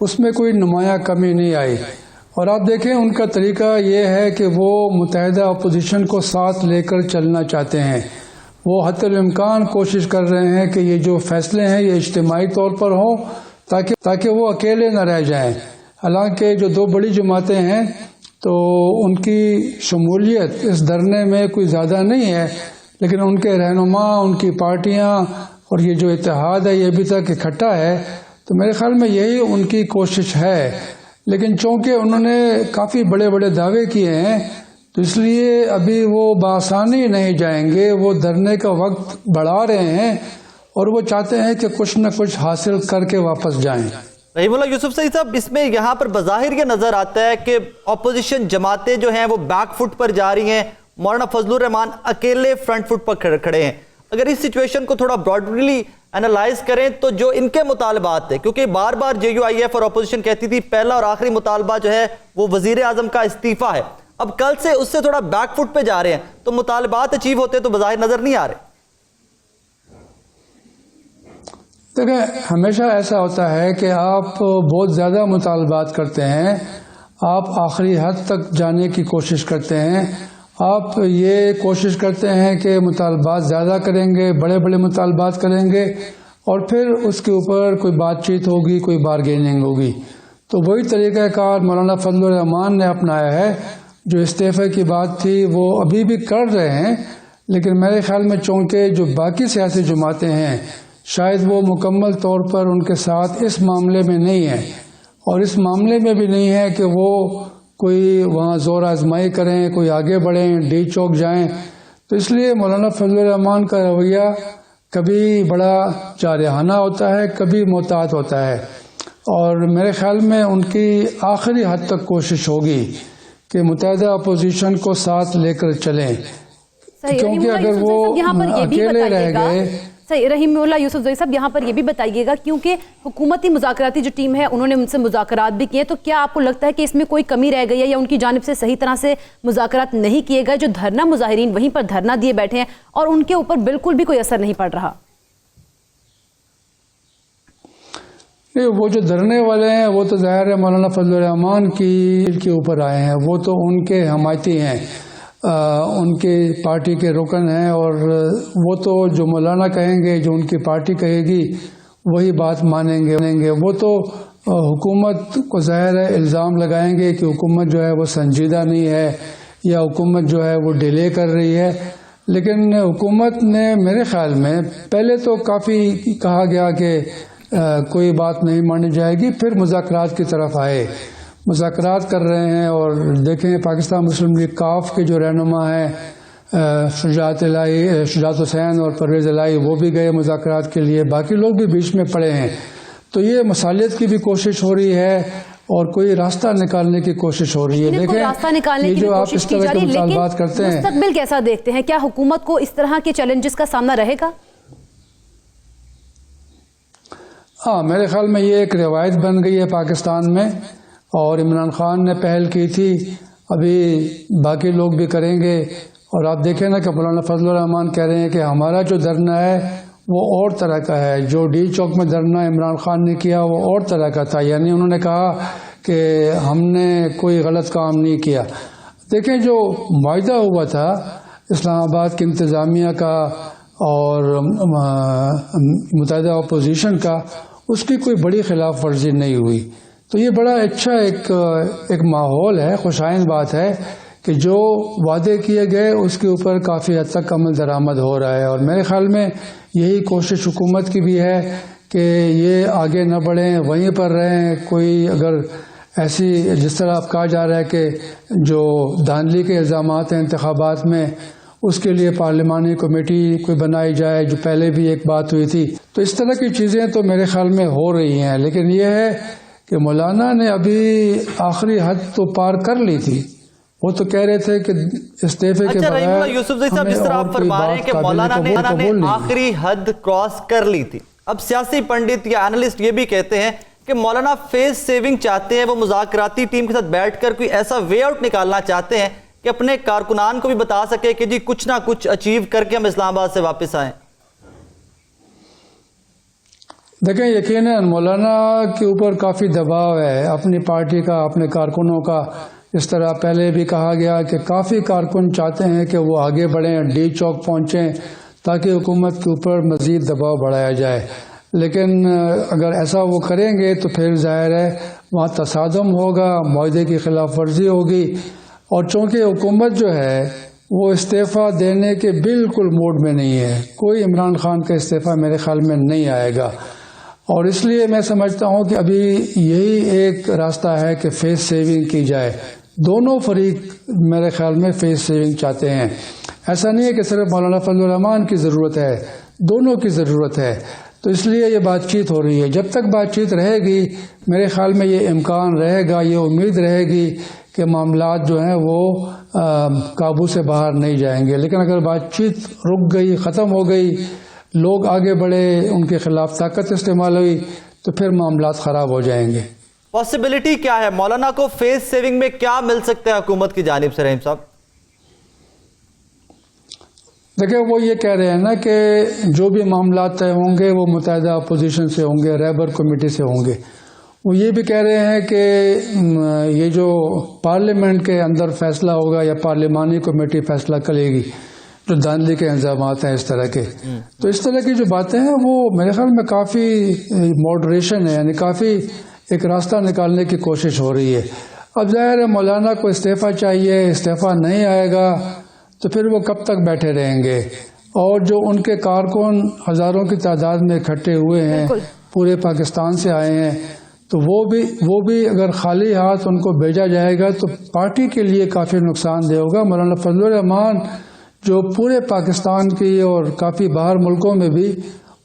اس میں کوئی نمایاں کمی نہیں آئی. اور آپ دیکھیں ان کا طریقہ یہ ہے کہ وہ متحدہ اپوزیشن کو ساتھ لے کر چلنا چاہتے ہیں. وہ حتی الامکان کوشش کر رہے ہیں کہ یہ جو فیصلے ہیں یہ اجتماعی طور پر ہوں تاکہ وہ اکیلے نہ رہ جائیں. حالانکہ جو دو بڑی جماعتیں ہیں تو ان کی شمولیت اس دھرنے میں کوئی زیادہ نہیں ہے، لیکن ان کے رہنما، ان کی پارٹیاں اور یہ جو اتحاد ہے یہ ابھی تک اکٹھا ہے. تو میرے خیال میں یہی ان کی کوشش ہے. لیکن چونکہ انہوں نے کافی بڑے بڑے دعوے کیے ہیں تو اس لیے ابھی وہ بآسانی نہیں جائیں گے. وہ دھرنے کا وقت بڑھا رہے ہیں اور وہ چاہتے ہیں کہ کچھ نہ کچھ حاصل کر کے واپس جائیں. رحیم اللہ یوسف سعید صاحب، اس میں یہاں پر بظاہر یہ نظر آتا ہے کہ اپوزیشن جماعتیں جو ہیں وہ بیک فٹ پر جا رہی ہیں، مولانا فضل الرحمان اکیلے فرنٹ فٹ پر کھڑے ہیں. اگر اس سچویشن کو تھوڑا براڈلی انالائز کریں تو جو ان کے مطالبات ہیں، کیونکہ بار بار جے یو آئی ایف اور اپوزیشن کہتی تھی پہلا اور آخری مطالبہ جو ہے وہ وزیر اعظم کا استعفیٰ ہے، اب کل سے اس سے تھوڑا بیک فٹ پہ جا رہے ہیں تو مطالبات اچیو ہوتے تو بظاہر نظر نہیں آ رہے. دیکھیں ہمیشہ ایسا ہوتا ہے کہ آپ بہت زیادہ مطالبات کرتے ہیں، آپ آخری حد تک جانے کی کوشش کرتے ہیں، آپ یہ کوشش کرتے ہیں کہ مطالبات زیادہ کریں گے، بڑے بڑے مطالبات کریں گے اور پھر اس کے اوپر کوئی بات چیت ہوگی، کوئی بارگیننگ ہوگی. تو وہی طریقہ کار مولانا فضل الرحمان نے اپنایا ہے. جو استعفے کی بات تھی وہ ابھی بھی کر رہے ہیں، لیکن میرے خیال میں چونکہ جو باقی سیاسی جماعتیں ہیں شاید وہ مکمل طور پر ان کے ساتھ اس معاملے میں نہیں ہیں، اور اس معاملے میں بھی نہیں ہے کہ وہ کوئی وہاں زور آزمائی کریں، کوئی آگے بڑھیں، ڈی چوک جائیں. تو اس لیے مولانا فضل الرحمان کا رویہ کبھی بڑا جارحانہ ہوتا ہے، کبھی محتاط ہوتا ہے، اور میرے خیال میں ان کی آخری حد تک کوشش ہوگی کہ متحدہ اپوزیشن کو ساتھ لے کر چلیں. کیونکہ اگر وہ اکیلے رہ گئے. رحیم اللہ یوسف زوئی صاحب، یہاں پر یہ بھی بتائیے گا کیونکہ حکومتی مذاکراتی جو ٹیم ہے انہوں نے ان سے مذاکرات بھی کیے، تو کیا آپ کو لگتا ہے کہ اس میں کوئی کمی رہ گئی ہے یا ان کی جانب سے صحیح طرح سے مذاکرات نہیں کیے گئے؟ جو دھرنا مظاہرین وہیں پر دھرنا دیے بیٹھے ہیں اور ان کے اوپر بالکل بھی کوئی اثر نہیں پڑ رہا. وہ جو دھرنے والے ہیں وہ تو ظاہر ہے مولانا فضل الرحمان کے اوپر آئے ہیں، وہ تو ان کے حمایتی ہیں، ان کی پارٹی کے رکن ہیں، اور وہ تو جو مولانا کہیں گے، جو ان کی پارٹی کہے گی وہی بات مانیں گے. وہ تو حکومت کو ظاہر ہے الزام لگائیں گے کہ حکومت جو ہے وہ سنجیدہ نہیں ہے یا حکومت جو ہے وہ ڈیلے کر رہی ہے. لیکن حکومت نے میرے خیال میں پہلے تو کافی کہا گیا کہ کوئی بات نہیں مانی جائے گی، پھر مذاکرات کی طرف آئے، مذاکرات کر رہے ہیں. اور دیکھیں پاکستان مسلم لیگ کاف کے جو رہنما ہیں شجاعت حسین اور پرویز الہی، وہ بھی گئے مذاکرات کے لیے، باقی لوگ بھی بیچ میں پڑے ہیں. تو یہ مصالحت کی بھی کوشش ہو رہی ہے اور کوئی راستہ نکالنے کی کوشش ہو رہی ہے. دیکھیں یہ جو آپ اس طرح کے مطالبات کرتے ہیں، مستقبل کیسا دیکھتے ہیں؟ کیا حکومت کو اس طرح کے چیلنجز کا سامنا رہے گا؟ ہاں، میرے خیال میں یہ ایک روایت بن گئی ہے پاکستان میں، اور عمران خان نے پہل کی تھی، ابھی باقی لوگ بھی کریں گے. اور آپ دیکھیں نا کہ مولانا فضل الرحمان کہہ رہے ہیں کہ ہمارا جو دھرنا ہے وہ اور طرح کا ہے، جو ڈی چوک میں دھرنا عمران خان نے کیا وہ اور طرح کا تھا. یعنی انہوں نے کہا کہ ہم نے کوئی غلط کام نہیں کیا. دیکھیں جو معاہدہ ہوا تھا اسلام آباد کی انتظامیہ کا اور متحدہ اپوزیشن کا، اس کی کوئی بڑی خلاف ورزی نہیں ہوئی. تو یہ بڑا اچھا ایک ماحول ہے، خوشائند بات ہے کہ جو وعدے کیے گئے اس کے اوپر کافی حد تک عمل درآمد ہو رہا ہے. اور میرے خیال میں یہی کوشش حکومت کی بھی ہے کہ یہ آگے نہ بڑھیں، وہیں پر رہیں. کوئی اگر ایسی جس طرح اب کہا جا رہا ہے کہ جو دھاندلی کے الزامات ہیں انتخابات میں، اس کے لیے پارلیمانی کمیٹی کوئی بنائی جائے، جو پہلے بھی ایک بات ہوئی تھی. تو اس طرح کی چیزیں تو میرے خیال میں ہو رہی ہیں. لیکن یہ ہے کہ مولانا نے ابھی آخری حد تو پار کر لی تھی. وہ تو کہہ رہے تھے کہ استعفے کے بغیر رحیم اللہ یوسف صاحب جس طرح آپ فرما رہے ہیں کہ مولانا نے آخری حد کراس کر لی تھی، اب سیاسی پنڈت یا اینالسٹ یہ بھی کہتے ہیں کہ مولانا فیس سیونگ چاہتے ہیں، وہ مذاکراتی ٹیم کے ساتھ بیٹھ کر کوئی ایسا وے آؤٹ نکالنا چاہتے ہیں کہ اپنے کارکنان کو بھی بتا سکے کہ جی کچھ نہ کچھ اچیو کر کے ہم اسلام آباد سے واپس آئیں. دیکھیں یقیناً مولانا کے اوپر کافی دباؤ ہے اپنی پارٹی کا، اپنے کارکنوں کا. اس طرح پہلے بھی کہا گیا کہ کافی کارکن چاہتے ہیں کہ وہ آگے بڑھیں، ڈی چوک پہنچیں تاکہ حکومت کے اوپر مزید دباؤ بڑھایا جائے. لیکن اگر ایسا وہ کریں گے تو پھر ظاہر ہے وہاں تصادم ہوگا، معاہدے کی خلاف ورزی ہوگی. اور چونکہ حکومت جو ہے وہ استعفیٰ دینے کے بالکل موڈ میں نہیں ہے، کوئی عمران خان کا استعفیٰ میرے خیال میں نہیں آئے گا. اور اس لیے میں سمجھتا ہوں کہ ابھی یہی ایک راستہ ہے کہ فیس سیونگ کی جائے. دونوں فریق میرے خیال میں فیس سیونگ چاہتے ہیں. ایسا نہیں ہے کہ صرف مولانا فضل الرحمان کی ضرورت ہے، دونوں کی ضرورت ہے. تو اس لیے یہ بات چیت ہو رہی ہے. جب تک بات چیت رہے گی میرے خیال میں یہ امکان رہے گا، یہ امید رہے گی کہ معاملات جو ہیں وہ قابو سے باہر نہیں جائیں گے. لیکن اگر بات چیت رک گئی، ختم ہو گئی، لوگ آگے بڑھے، ان کے خلاف طاقت استعمال ہوئی، تو پھر معاملات خراب ہو جائیں گے. پاسبلٹی کیا ہے مولانا کو فیس سیونگ میں کیا مل سکتا ہے حکومت کی جانب سے؟ رحیم صاحب دیکھیں وہ یہ کہہ رہے ہیں نا کہ جو بھی معاملات طے ہوں گے وہ متحدہ اپوزیشن سے ہوں گے، ریبر کمیٹی سے ہوں گے. وہ یہ بھی کہہ رہے ہیں کہ یہ جو پارلیمنٹ کے اندر فیصلہ ہوگا یا پارلیمانی کمیٹی فیصلہ کرے گی، جو دھاندلی کے انضامات ہیں اس طرح کے. تو اس طرح کی جو باتیں ہیں وہ میرے خیال میں کافی ماڈریشن ہے، یعنی کافی ایک راستہ نکالنے کی کوشش ہو رہی ہے. اب ظاہر ہے مولانا کو استعفیٰ چاہیے، استعفیٰ نہیں آئے گا تو پھر وہ کب تک بیٹھے رہیں گے. اور جو ان کے کارکن ہزاروں کی تعداد میں اکٹھے ہوئے ہیں، پورے پاکستان سے آئے ہیں، تو وہ بھی اگر خالی ہاتھ ان کو بھیجا جائے گا تو پارٹی کے لیے کافی نقصان دہ ہوگا. مولانا فضل الرحمان جو پورے پاکستان کی اور کافی باہر ملکوں میں بھی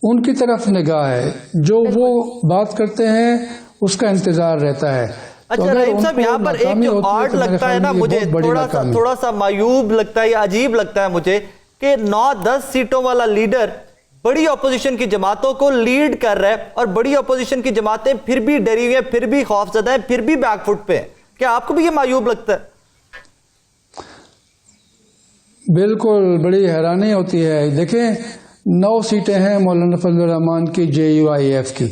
ان کی طرف نگاہ ہے، جو وہ بات کرتے ہیں اس کا انتظار رہتا ہے. اچھا رحیم صاحب، یہاں پر ایک جو آڈ لگتا ہے نا مجھے، تھوڑا سا معیوب لگتا ہے یا عجیب لگتا ہے مجھے کہ 9-10 سیٹوں والا لیڈر بڑی اپوزیشن کی جماعتوں کو لیڈ کر رہا ہے، اور بڑی اپوزیشن کی جماعتیں پھر بھی ڈری ہوئی ہیں، پھر بھی خوف زدہ ہیں، پھر بھی بیک فٹ پہ ہیں. کیا آپ کو بھی یہ معیوب لگتا ہے؟ بالکل، بڑی حیرانی ہوتی ہے. دیکھیں 9 سیٹیں ہیں مولانا فضل الرحمان کی JUIF کی،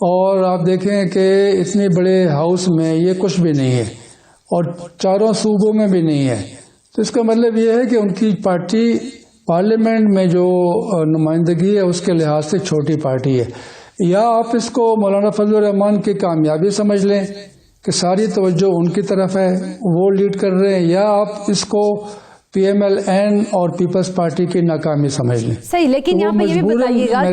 اور آپ دیکھیں کہ اتنے بڑے ہاؤس میں یہ کچھ بھی نہیں ہے، اور 4 صوبوں میں بھی نہیں ہے. تو اس کا مطلب یہ ہے کہ ان کی پارٹی پارلیمنٹ میں جو نمائندگی ہے اس کے لحاظ سے چھوٹی پارٹی ہے. یا آپ اس کو مولانا فضل الرحمان کی کامیابی سمجھ لیں کہ ساری توجہ ان کی طرف ہے، وہ لیڈ کر رہے ہیں، یا آپ اس کو PMLN اور پیپلز پارٹی کی ناکامی سمجھ لیں. صحیح، لیکن یہاں پہ یہ بھی بتائیے گا کہ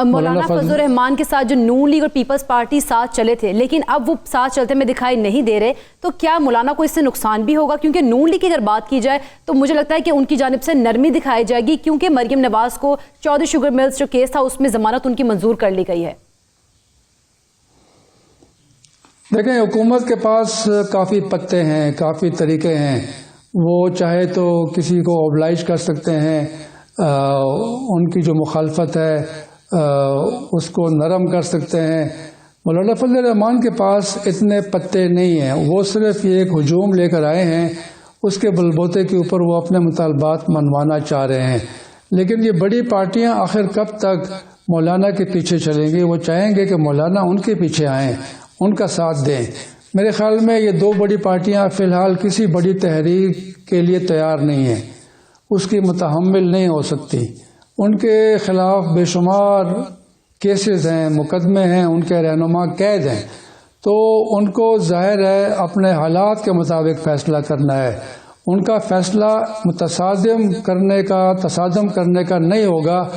مولانا فضل الرحمان کے ساتھ جو نون لیگ اور پیپلز پارٹی ساتھ چلے تھے، لیکن اب وہ ساتھ چلتے میں دکھائی نہیں دے رہے، تو کیا مولانا کو اس سے نقصان بھی ہوگا؟ کیونکہ نون لیگ کی اگر بات کی جائے تو مجھے لگتا ہے کہ ان کی جانب سے نرمی دکھائی جائے گی، کیونکہ مریم نواز کو چودھری شوگر ملز جو کیس تھا اس میں ضمانت ان کی منظور کر لی گئی ہے. دیکھیں حکومت کے پاس کافی پتے ہیں، کافی طریقے ہیں. وہ چاہے تو کسی کو اوبلائج کر سکتے ہیں، ان کی جو مخالفت ہے اس کو نرم کر سکتے ہیں. مولانا فضل الرحمان کے پاس اتنے پتے نہیں ہیں، وہ صرف یہ ایک ہجوم لے کر آئے ہیں، اس کے بلبوتے کے اوپر وہ اپنے مطالبات منوانا چاہ رہے ہیں. لیکن یہ بڑی پارٹیاں آخر کب تک مولانا کے پیچھے چلیں گی؟ وہ چاہیں گے کہ مولانا ان کے پیچھے آئیں، ان کا ساتھ دیں. میرے خیال میں یہ 2 بڑی پارٹیاں فی الحال کسی بڑی تحریک کے لیے تیار نہیں ہیں، اس کی متحمل نہیں ہو سکتی. ان کے خلاف بے شمار کیسز ہیں، مقدمے ہیں، ان کے رہنما قید ہیں. تو ان کو ظاہر ہے اپنے حالات کے مطابق فیصلہ کرنا ہے. ان کا فیصلہ تصادم کرنے کا نہیں ہوگا،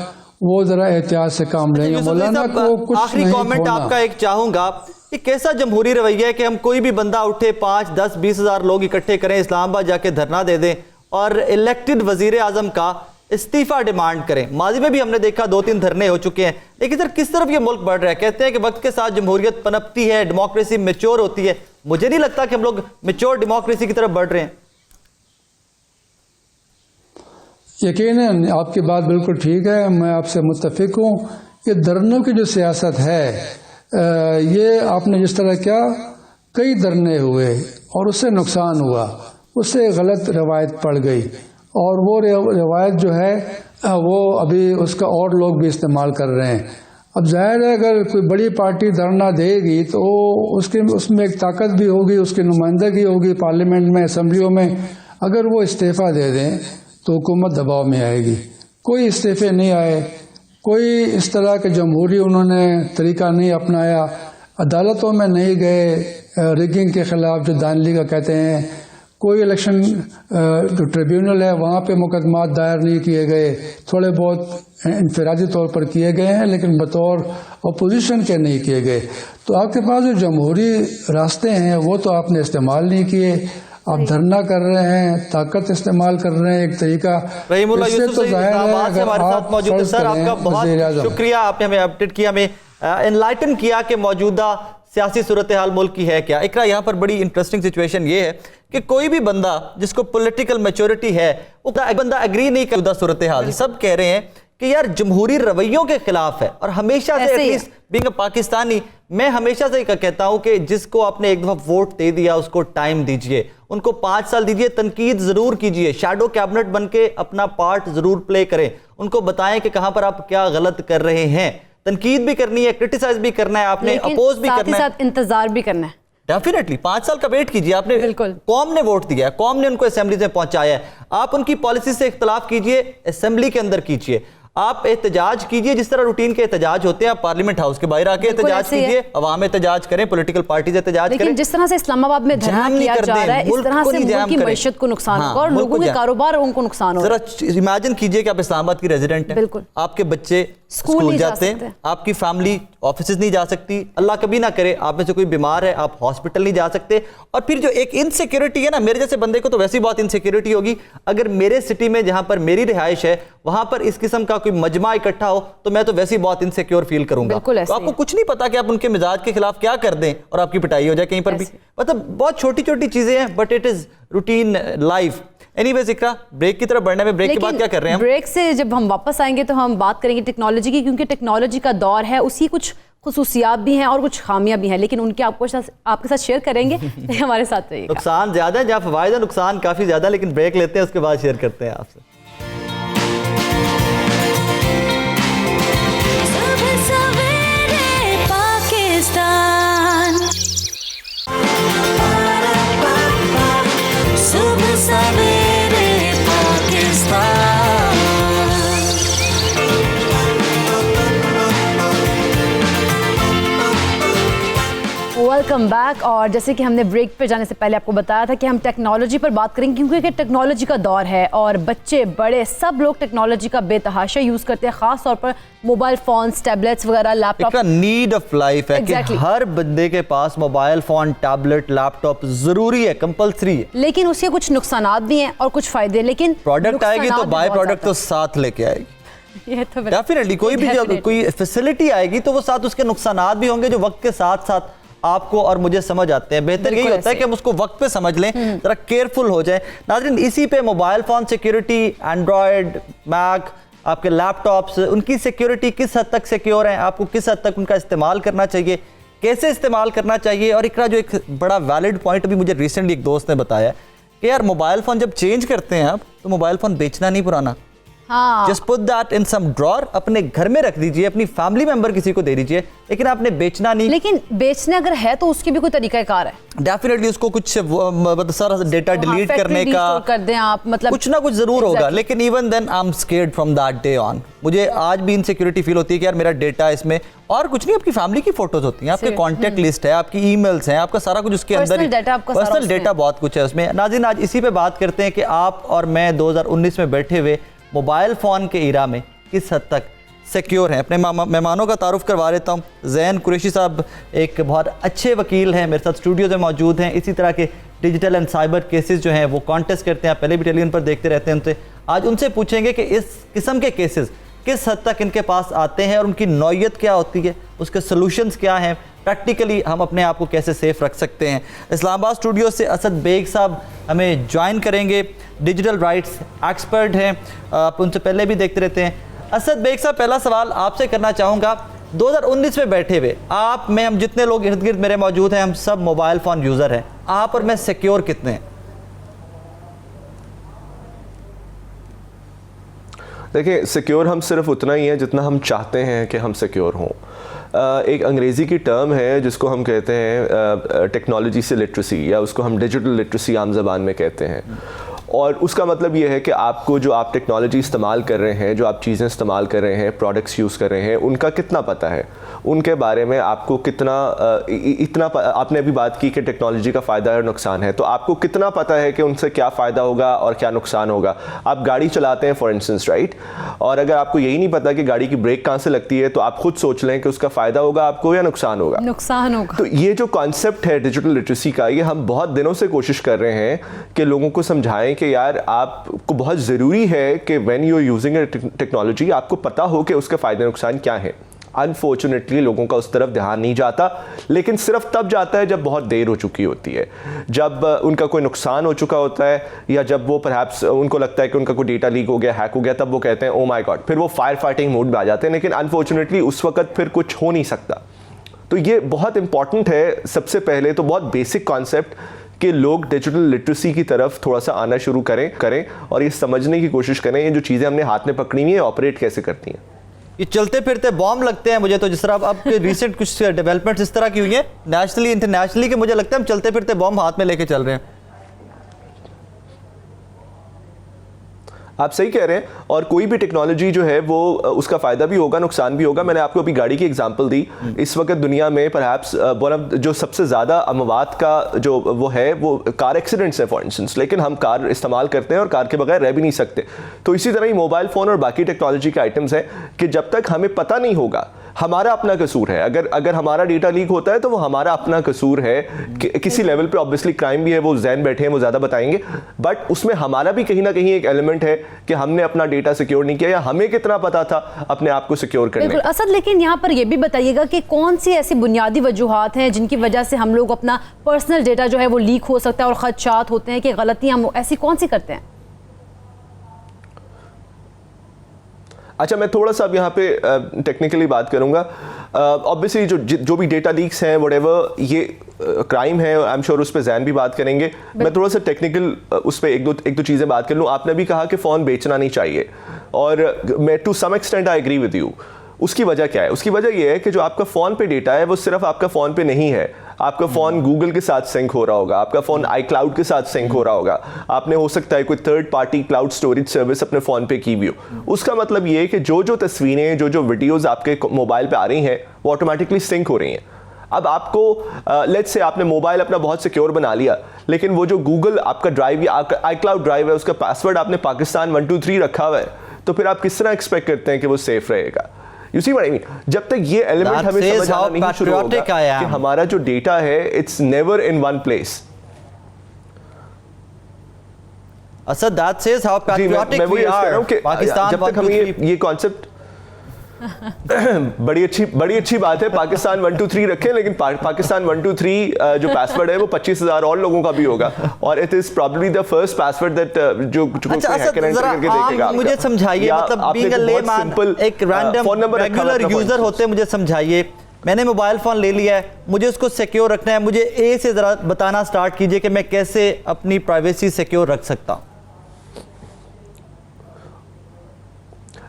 وہ ذرا احتیاط سے کام لیں گے. مولانا کو کچھ آخری کامنٹ آپ کا ایک چاہوں گا، یہ کیسا جمہوری رویہ ہے کہ ہم کوئی بھی بندہ اٹھے 5, 10, 20 ہزار لوگ اکٹھے کریں، اسلام آباد جا کے دھرنا دے دیں اور الیکٹڈ وزیر اعظم کا استعفیٰ ڈیمانڈ کریں. ماضی میں بھی ہم نے دیکھا 2-3 دھرنے ہو چکے ہیں. لیکن سر کس طرف یہ ملک بڑھ رہا ہے؟ کہتے ہیں کہ وقت کے ساتھ جمہوریت پنپتی ہے، ڈیموکریسی میچور ہوتی ہے. مجھے نہیں لگتا کہ ہم لوگ میچور ڈیموکریسی کی طرف بڑھ رہے ہیں. یقیناً آپ کی بات بالکل ٹھیک ہے، میں آپ سے متفق ہوں. یہ دھرنوں کی جو سیاست ہے، یہ آپ نے جس طرح کیا، کئی دھرنے ہوئے اور اس سے نقصان ہوا، اس سے غلط روایت پڑ گئی، اور وہ روایت جو ہے وہ ابھی اس کا اور لوگ بھی استعمال کر رہے ہیں. اب ظاہر ہے اگر کوئی بڑی پارٹی دھرنا دے گی تو اس میں ایک طاقت بھی ہوگی، اس کی نمائندگی ہوگی پارلیمنٹ میں، اسمبلیوں میں. اگر وہ استعفیٰ دے دیں تو حکومت دباؤ میں آئے گی. کوئی استعفے نہیں آئے، کوئی اس طرح کے جمہوری انہوں نے طریقہ نہیں اپنایا، عدالتوں میں نہیں گئے ریگنگ کے خلاف جو دانلی کا کہتے ہیں، کوئی الیکشن جو ٹریبیونل ہے وہاں پہ مقدمات دائر نہیں کیے گئے، تھوڑے بہت انفرادی طور پر کیے گئے ہیں لیکن بطور اپوزیشن کے نہیں کیے گئے. تو آپ کے پاس جو جمہوری راستے ہیں وہ تو آپ نے استعمال نہیں کیے. آپ دھرنا کر رہے ہیں، طاقت استعمال کر رہے ہیں، ایک طریقہ. رحیم اللہ یوسف سے ہمارے ساتھ موجود ہیں. سر آپ کا بہت شکریہ، آپ نے ہمیں اپڈیٹ کیا، ہمیں انلائٹن کیا کہ موجودہ سیاسی صورتحال ملک کی ہے کیا. اقرا یہاں پر بڑی انٹرسٹنگ سچویشن یہ ہے کہ کوئی بھی بندہ جس کو پولیٹیکل میچورٹی ہے وہ بندہ ایگری نہیں کرتا صورتحال. سب کہہ رہے ہیں کہ یار جمہوری رویوں کے خلاف ہے، اور ہمیشہ سے at least being a Pakistani میں ہمیشہ سے کہتا ہوں کہ جس کو آپ نے ایک دفعہ ووٹ دے دیا اس کو ٹائم دیجئے، ان کو 5 سال دیجئے، تنقید ضرور کیجئے، شیڈو کیبنٹ بن کے اپنا پارٹ ضرور پلے کریں، ان کو بتائیں کہ کہاں پر آپ کیا غلط کر رہے ہیں. تنقید بھی کرنی ہے، کرٹیسائز بھی کرنا ہے، آپ نے اپوز بھی کرنا ہے، ساتھ انتظار بھی کرنا ہے. ڈیفینیٹلی 5 سال کا ویٹ کیجئے. آپ نے قوم نے ووٹ دیا ہے، قوم نے ان کو اسمبلی سے پہنچایا ہے. آپ ان کی پالیسی سے اختلاف کیجئے، اسمبلی کے اندر کیجئے. آپ احتجاج کیجئے جس طرح روٹین کے احتجاج ہوتے ہیں، آپ پارلیمنٹ ہاؤس کے باہر آ کے احتجاج کیجئے، عوام احتجاج کریں، پولیٹیکل پارٹیز احتجاج کریں. لیکن جس طرح سے اسلام آباد میں دھرنا کیا جا رہا ہے اس طرح سے ملک کی معیشت کو نقصان ہوگا اور لوگوں کے کاروبار ان کو نقصان ہوگا. ذرا امیجن کیجئے کہ آپ اسلام آباد کی ریزیڈنٹ ہیں، آپ کے بچے اسکول جاتے ہیں، آپ کی فیملی آفیسز نہیں جا سکتی، اللہ کبھی نہ کرے آپ میں سے کوئی بیمار ہے آپ ہاسپٹل نہیں جا سکتے. اور پھر جو ایک انسیکیورٹی ہے نا، میرے جیسے بندے کو تو ویسی بہت انسیکیورٹی ہوگی اگر میرے سٹی میں جہاں پر میری رہائش ہے وہاں پر اس قسم کا کوئی مجمع اکٹھا ہو تو میں تو ویسی بہت انسیکیور فیل کروں گا. تو آپ کو کچھ نہیں پتا کہ آپ ان کے مزاج کے خلاف کیا کر دیں اور آپ کی پٹائی ہو جائے کہیں پر بھی. مطلب بہت چھوٹی چھوٹی چیزیں ہیں but it is routine life. Anyways Iqra break کی طرف بڑھنے میں بریک کے بعد کیا کر رہے ہیں؟ بریک سے جب ہم واپس آئیں گے تو ہم بات کریں گے ٹیکنالوجی کی، کیونکہ ٹیکنالوجی کا دور ہے، اسی کچھ خصوصیات بھی ہیں اور کچھ خامیاں بھی ہیں، لیکن ان کے آپ کے ساتھ شیئر کریں گے. ہمارے ساتھ رہیے گا. نقصان زیادہ ہے جہاں فوائد ہے، نقصان کافی زیادہ ہے، لیکن بریک لیتے ہیں اس کے بعد شیئر کرتے ہیں آپ سے. Welcome back. اور جیسے کہ ہم نے بریک پہ جانے سے پہلے آپ کو بتایا تھا کہ ہم ٹیکنالوجی پر بات کریں گے، کیونکہ ٹیکنالوجی کا دور ہے اور بچے بڑے سب لوگ ٹیکنالوجی کا بے تحاشا یوز کرتے ہیں، خاص طور پر موبائل فونز، ٹیبلیٹس وغیرہ، لیپ ٹاپ. ایک نیڈ آف لائف ہے کہ ہر بندے کے پاس موبائل فون، ٹیبلیٹ، لیپ ٹاپ ضروری ہے، کمپلسری ہے. لیکن اس کے کچھ نقصانات بھی ہیں اور کچھ فائدے. لیکن پروڈکٹ آئے گی تو بائی پروڈکٹ تو ساتھ لے کے آئے گی. ڈیفینیٹلی کوئی بھی کوئی فیسلٹی آئے گی تو وہ ساتھ اس کے نقصانات بھی ہوں گے جو وقت کے ساتھ ساتھ آپ کو اور مجھے سمجھ آتے ہیں. بہتر یہی ہوتا ہے کہ ہم اس کو وقت پہ سمجھ لیں، ذرا کیئرفل ہو جائیں. ناظرین اسی پہ mobile phone security, Android, make, آپ کے لیپ ٹاپس، ان کی سیکیورٹی کس حد تک سیکیور ہیں، آپ کو کس حد تک ان کا استعمال کرنا چاہیے، کیسے استعمال کرنا چاہیے. اور اقرا جو ایک بڑا ویلڈ پوائنٹ ابھی مجھے ریسنٹلی ایک دوست نے بتایا کہ یار موبائل فون جب چینج کرتے ہیں آپ تو موبائل فون بیچنا نہیں پرانا، just put that in some drawer, اپنے گھر میں رکھ دیجئے، اپنی فیملی ممبر کسی کو دے دیجئے، لیکن آپ نے بیچنا نہیں. لیکن بیچنا اگر ہے تو اس کی بھی کوئی طریقہ کار ہے. ڈیفینیٹلی اس کو کچھ سارا ڈیٹا ڈیلیٹ کرنے کا کر دیں آپ، مطلب کچھ نہ کچھ ضرور ہوگا. لیکن even then I am scared from that day on. مجھے آج بھی انسیکیورٹی فیل ہوتی ہے کہ یار میرا ڈیٹا اس میں، اور کچھ نہیں، آپ کی فیملی کی فوٹوز ہوتی ہیں، آپ کے کانٹیکٹ لسٹ ہے، آپ کی ای میلز ہیں، آپ کا سارا کچھ اس کے اندر، پرسنل ڈیٹا بہت کچھ ہے اس میں. ناظرین آج اسی پہ بات کرتے ہیں کہ آپ اور میں 2019 میں بیٹھے ہوئے موبائل فون کے ایرا میں کس حد تک سیکیور ہیں. اپنے مہمانوں کا تعارف کروا دیتا ہوں. زین قریشی صاحب ایک بہت اچھے وکیل ہیں، میرے ساتھ اسٹوڈیوز میں موجود ہیں. اسی طرح کے ڈیجیٹل اینڈ سائبر کیسز جو ہیں وہ کانٹیسٹ کرتے ہیں، آپ پہلے بھی ٹیلی ویژن پر دیکھتے رہتے ہیں. ان سے آج ان سے پوچھیں گے کہ اس قسم کے کیسز کس حد تک ان کے پاس آتے ہیں اور ان کی نوعیت کیا ہوتی ہے، اس کے سلوشنز کیا ہیں، پریکٹیکلی ہم اپنے آپ کو کیسے سیف رکھ سکتے ہیں. اسلام آباد اسٹوڈیو سے اسد بیگ صاحب ہمیں جوائن کریں گے، ڈیجیٹل رائٹس ایکسپرٹ ہیں، آپ ان سے پہلے بھی دیکھتے رہتے ہیں. اسد بیگ صاحب پہلا سوال آپ سے کرنا چاہوں گا، 2019 میں بیٹھے ہوئے آپ میں، ہم جتنے لوگ ارد گرد میرے موجود ہیں ہم سب موبائل فون یوزر ہیں، آپ اور میں سیکیور کتنے ہیں؟ دیکھیں سیکیور ہم صرف اتنا ہی ہیں جتنا ہم چاہتے ہیں کہ ہم سیکیور ہوں. ایک انگریزی کی ٹرم ہے جس کو ہم کہتے ہیں ٹیکنالوجی سے لٹریسی, یا اس کو ہم ڈیجیٹل لٹریسی عام زبان میں کہتے ہیں. اور اس کا مطلب یہ ہے کہ آپ کو جو آپ ٹیکنالوجی استعمال کر رہے ہیں, جو آپ چیزیں استعمال کر رہے ہیں, پروڈکٹس یوز کر رہے ہیں, ان کا کتنا پتہ ہے, ان کے بارے میں آپ کو کتنا اتنا آپ نے ابھی بات کی کہ ٹیکنالوجی کا فائدہ اور نقصان ہے, تو آپ کو کتنا پتہ ہے کہ ان سے کیا فائدہ ہوگا اور کیا نقصان ہوگا. آپ گاڑی چلاتے ہیں فار انسٹنس رائٹ, اور اگر آپ کو یہی نہیں پتا کہ گاڑی کی بریک کہاں سے لگتی ہے, تو آپ خود سوچ لیں کہ اس کا فائدہ ہوگا آپ کو یا نقصان ہوگا. نقصان ہوگا. تو یہ جو کانسیپٹ ہے ڈیجیٹل لٹریسی کا, یہ ہم بہت دنوں سے کوشش کر رہے ہیں کہ لوگوں کو سمجھائیں کہ یار آپ کو بہت ضروری ہے کہ when you using a technology آپ کو پتہ ہو کہ اس کے فائدے نقصان کیا ہیں. انفارچونیٹلی لوگوں کا اس طرف دھیان نہیں جاتا, لیکن صرف تب جاتا ہے جب بہت دیر ہو چکی ہوتی ہے, جب ان کا کوئی نقصان ہو چکا ہوتا ہے, یا جب وہ پرہیپس ان کو لگتا ہے کہ ان کا کوئی ڈیٹا لیک ہو گیا, ہیک ہو گیا, تب وہ کہتے ہیں او مائی گاڈ, پھر وہ فائر فائٹنگ موڈ میں آ جاتے ہیں. لیکن انفارچونیٹلی اس وقت پھر کچھ ہو نہیں سکتا. تو یہ بہت امپورٹنٹ ہے. سب سے پہلے تو بہت بیسک کانسیپٹ کہ لوگ ڈیجیٹل لٹریسی کی طرف تھوڑا سا آنا شروع کریں اور یہ سمجھنے کی کوشش کریں یہ جو چیزیں ہم نے ہاتھ میں پکڑی ہوئی ہیں آپریٹ کیسے کرتی ہیں. یہ چلتے پھرتے بام لگتے ہیں مجھے تو, جس طرح اب ریسنٹ کچھ ڈیولپمنٹس اس طرح کی ہوئی ہیں نیشنلی انٹرنیشنلی, کہ مجھے لگتا ہے ہم چلتے پھرتے بام ہاتھ میں لے کے چل رہے ہیں. آپ صحیح کہہ رہے ہیں, اور کوئی بھی ٹیکنالوجی جو ہے وہ اس کا فائدہ بھی ہوگا نقصان بھی ہوگا. میں نے آپ کو ابھی گاڑی کی ایگزامپل دی. اس وقت دنیا میں پرہیپس جو سب سے زیادہ اموات کا جو وہ ہے وہ کار ایکسیڈنٹس ہے فار انسٹنس, لیکن ہم کار استعمال کرتے ہیں اور کار کے بغیر رہ بھی نہیں سکتے. تو اسی طرح ہی موبائل فون اور باقی ٹیکنالوجی کے آئٹمس ہیں کہ جب تک ہمیں پتہ نہیں ہوگا, ہمارا اپنا قصور ہے. اگر ہمارا ڈیٹا لیک ہوتا ہے تو وہ ہمارا اپنا قصور ہے. کسی لیول پہ آبویسلی کرائم بھی ہے, وہ ذہن بیٹھے ہیں وہ زیادہ بتائیں گے, بٹ اس میں ہمارا بھی کہیں نہ کہیں ایک ایلیمنٹ ہے کہ ہم نے اپنا ڈیٹا سیکیور نہیں کیا, یا ہمیں کتنا پتا تھا اپنے آپ کو سیکیور کرنے. بالکل اسد, لیکن یہاں پر یہ بھی بتائیے گا کہ کون سی ایسی بنیادی وجوہات ہیں جن کی وجہ سے ہم لوگ اپنا پرسنل ڈیٹا جو ہے وہ لیک ہو سکتا ہے, اور خدشات ہوتے ہیں کہ غلطیاں ہم ایسی کون سی کرتے ہیں؟ اچھا میں تھوڑا سا اب یہاں پہ ٹیکنیکلی بات کروں گا. آبویسلی جو بھی ڈیٹا لیکس ہیں وٹ ایور یہ کرائم ہے, آئی ایم شیور اس پہ زین بھی بات کریں گے. میں تھوڑا سا ٹیکنیکل اس پہ ایک دو چیزیں بات کر لوں. آپ نے بھی کہا کہ فون بیچنا نہیں چاہیے, اور میں to some extent I agree with you. اس کی وجہ کیا ہے؟ اس کی وجہ یہ ہے کہ جو آپ کا فون پہ ڈیٹا ہے وہ صرف آپ کا فون پہ نہیں ہے. آپ کا فون گوگل کے ساتھ سنک ہو رہا ہوگا, آپ کا فون آئی کلاؤڈ کے ساتھ سنک ہو رہا ہوگا, آپ نے ہو سکتا ہے کوئی third party cloud storage service اپنے فون پہ کی ہوئی ہو. اس کا مطلب یہ ہے کہ جو تصویریں جو ویڈیوز آپ کے موبائل پہ آ رہی ہیں وہ آٹومیٹکلی سنک ہو رہی ہیں. اب آپ کو لیٹس سے آپ نے موبائل اپنا بہت سیکیور بنا لیا, لیکن وہ جو گوگل آپ کا ڈرائیو یا آئی کلاؤڈ ڈرائیو ہے اس کا پاسورڈ آپ نے پاکستان 123 رکھا ہوا ہے, تو پھر آپ کس طرح ایکسپیکٹ کرتے ہیں کہ وہ سیف رہے گا؟ You see what I mean? جب تک یہ ایلیمنٹ ہمیں سمجھ آنا نہیں شروع ہوگا کہ ہمارا جو ڈیٹا ہے it's never in one place. Asad, that says how patriotic we are. Pakistan جب تک ہمیں یہ کانسیپٹ بڑی اچھی بات ہے پاکستان 123 رکھیں, لیکن پاکستان 123 جو پاسورڈ ہے وہ 25,000 اور لوگوں کا بھی ہوگا, اور it is probably the first password that جو ہیکر انٹر کر کے دیکھے گا. مجھے سمجھائیے, مطلب بینگ اے لے مین, ایک رینڈم ریگولر یوزر ہوتے مجھے سمجھائیے, میں نے موبائل فون لے لیا ہے, مجھے اس کو سیکیور رکھنا ہے, مجھے اے سے ذرا بتانا سٹارٹ کیجئے کہ میں کیسے اپنی پرائیویسی سیکیور رکھ سکتا ہوں.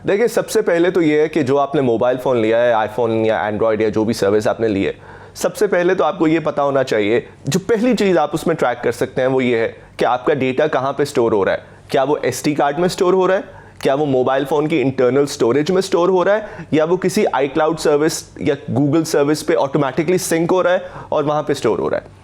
دیکھیں سب سے پہلے تو یہ ہے کہ جو آپ نے موبائل فون لیا ہے, آئی فون یا اینڈرائڈ یا جو بھی سروس آپ نے لی ہے, سب سے پہلے تو آپ کو یہ پتا ہونا چاہیے, جو پہلی چیز آپ اس میں ٹریک کر سکتے ہیں وہ یہ ہے کہ آپ کا ڈیٹا کہاں پہ سٹور ہو رہا ہے. کیا وہ ایس ٹی کارڈ میں سٹور ہو رہا ہے, کیا وہ موبائل فون کی انٹرنل سٹوریج میں سٹور ہو رہا ہے, یا وہ کسی آئی کلاؤڈ سروس یا گوگل سروس پہ آٹومیٹکلی سنک ہو رہا ہے اور وہاں پہ سٹور ہو رہا ہے.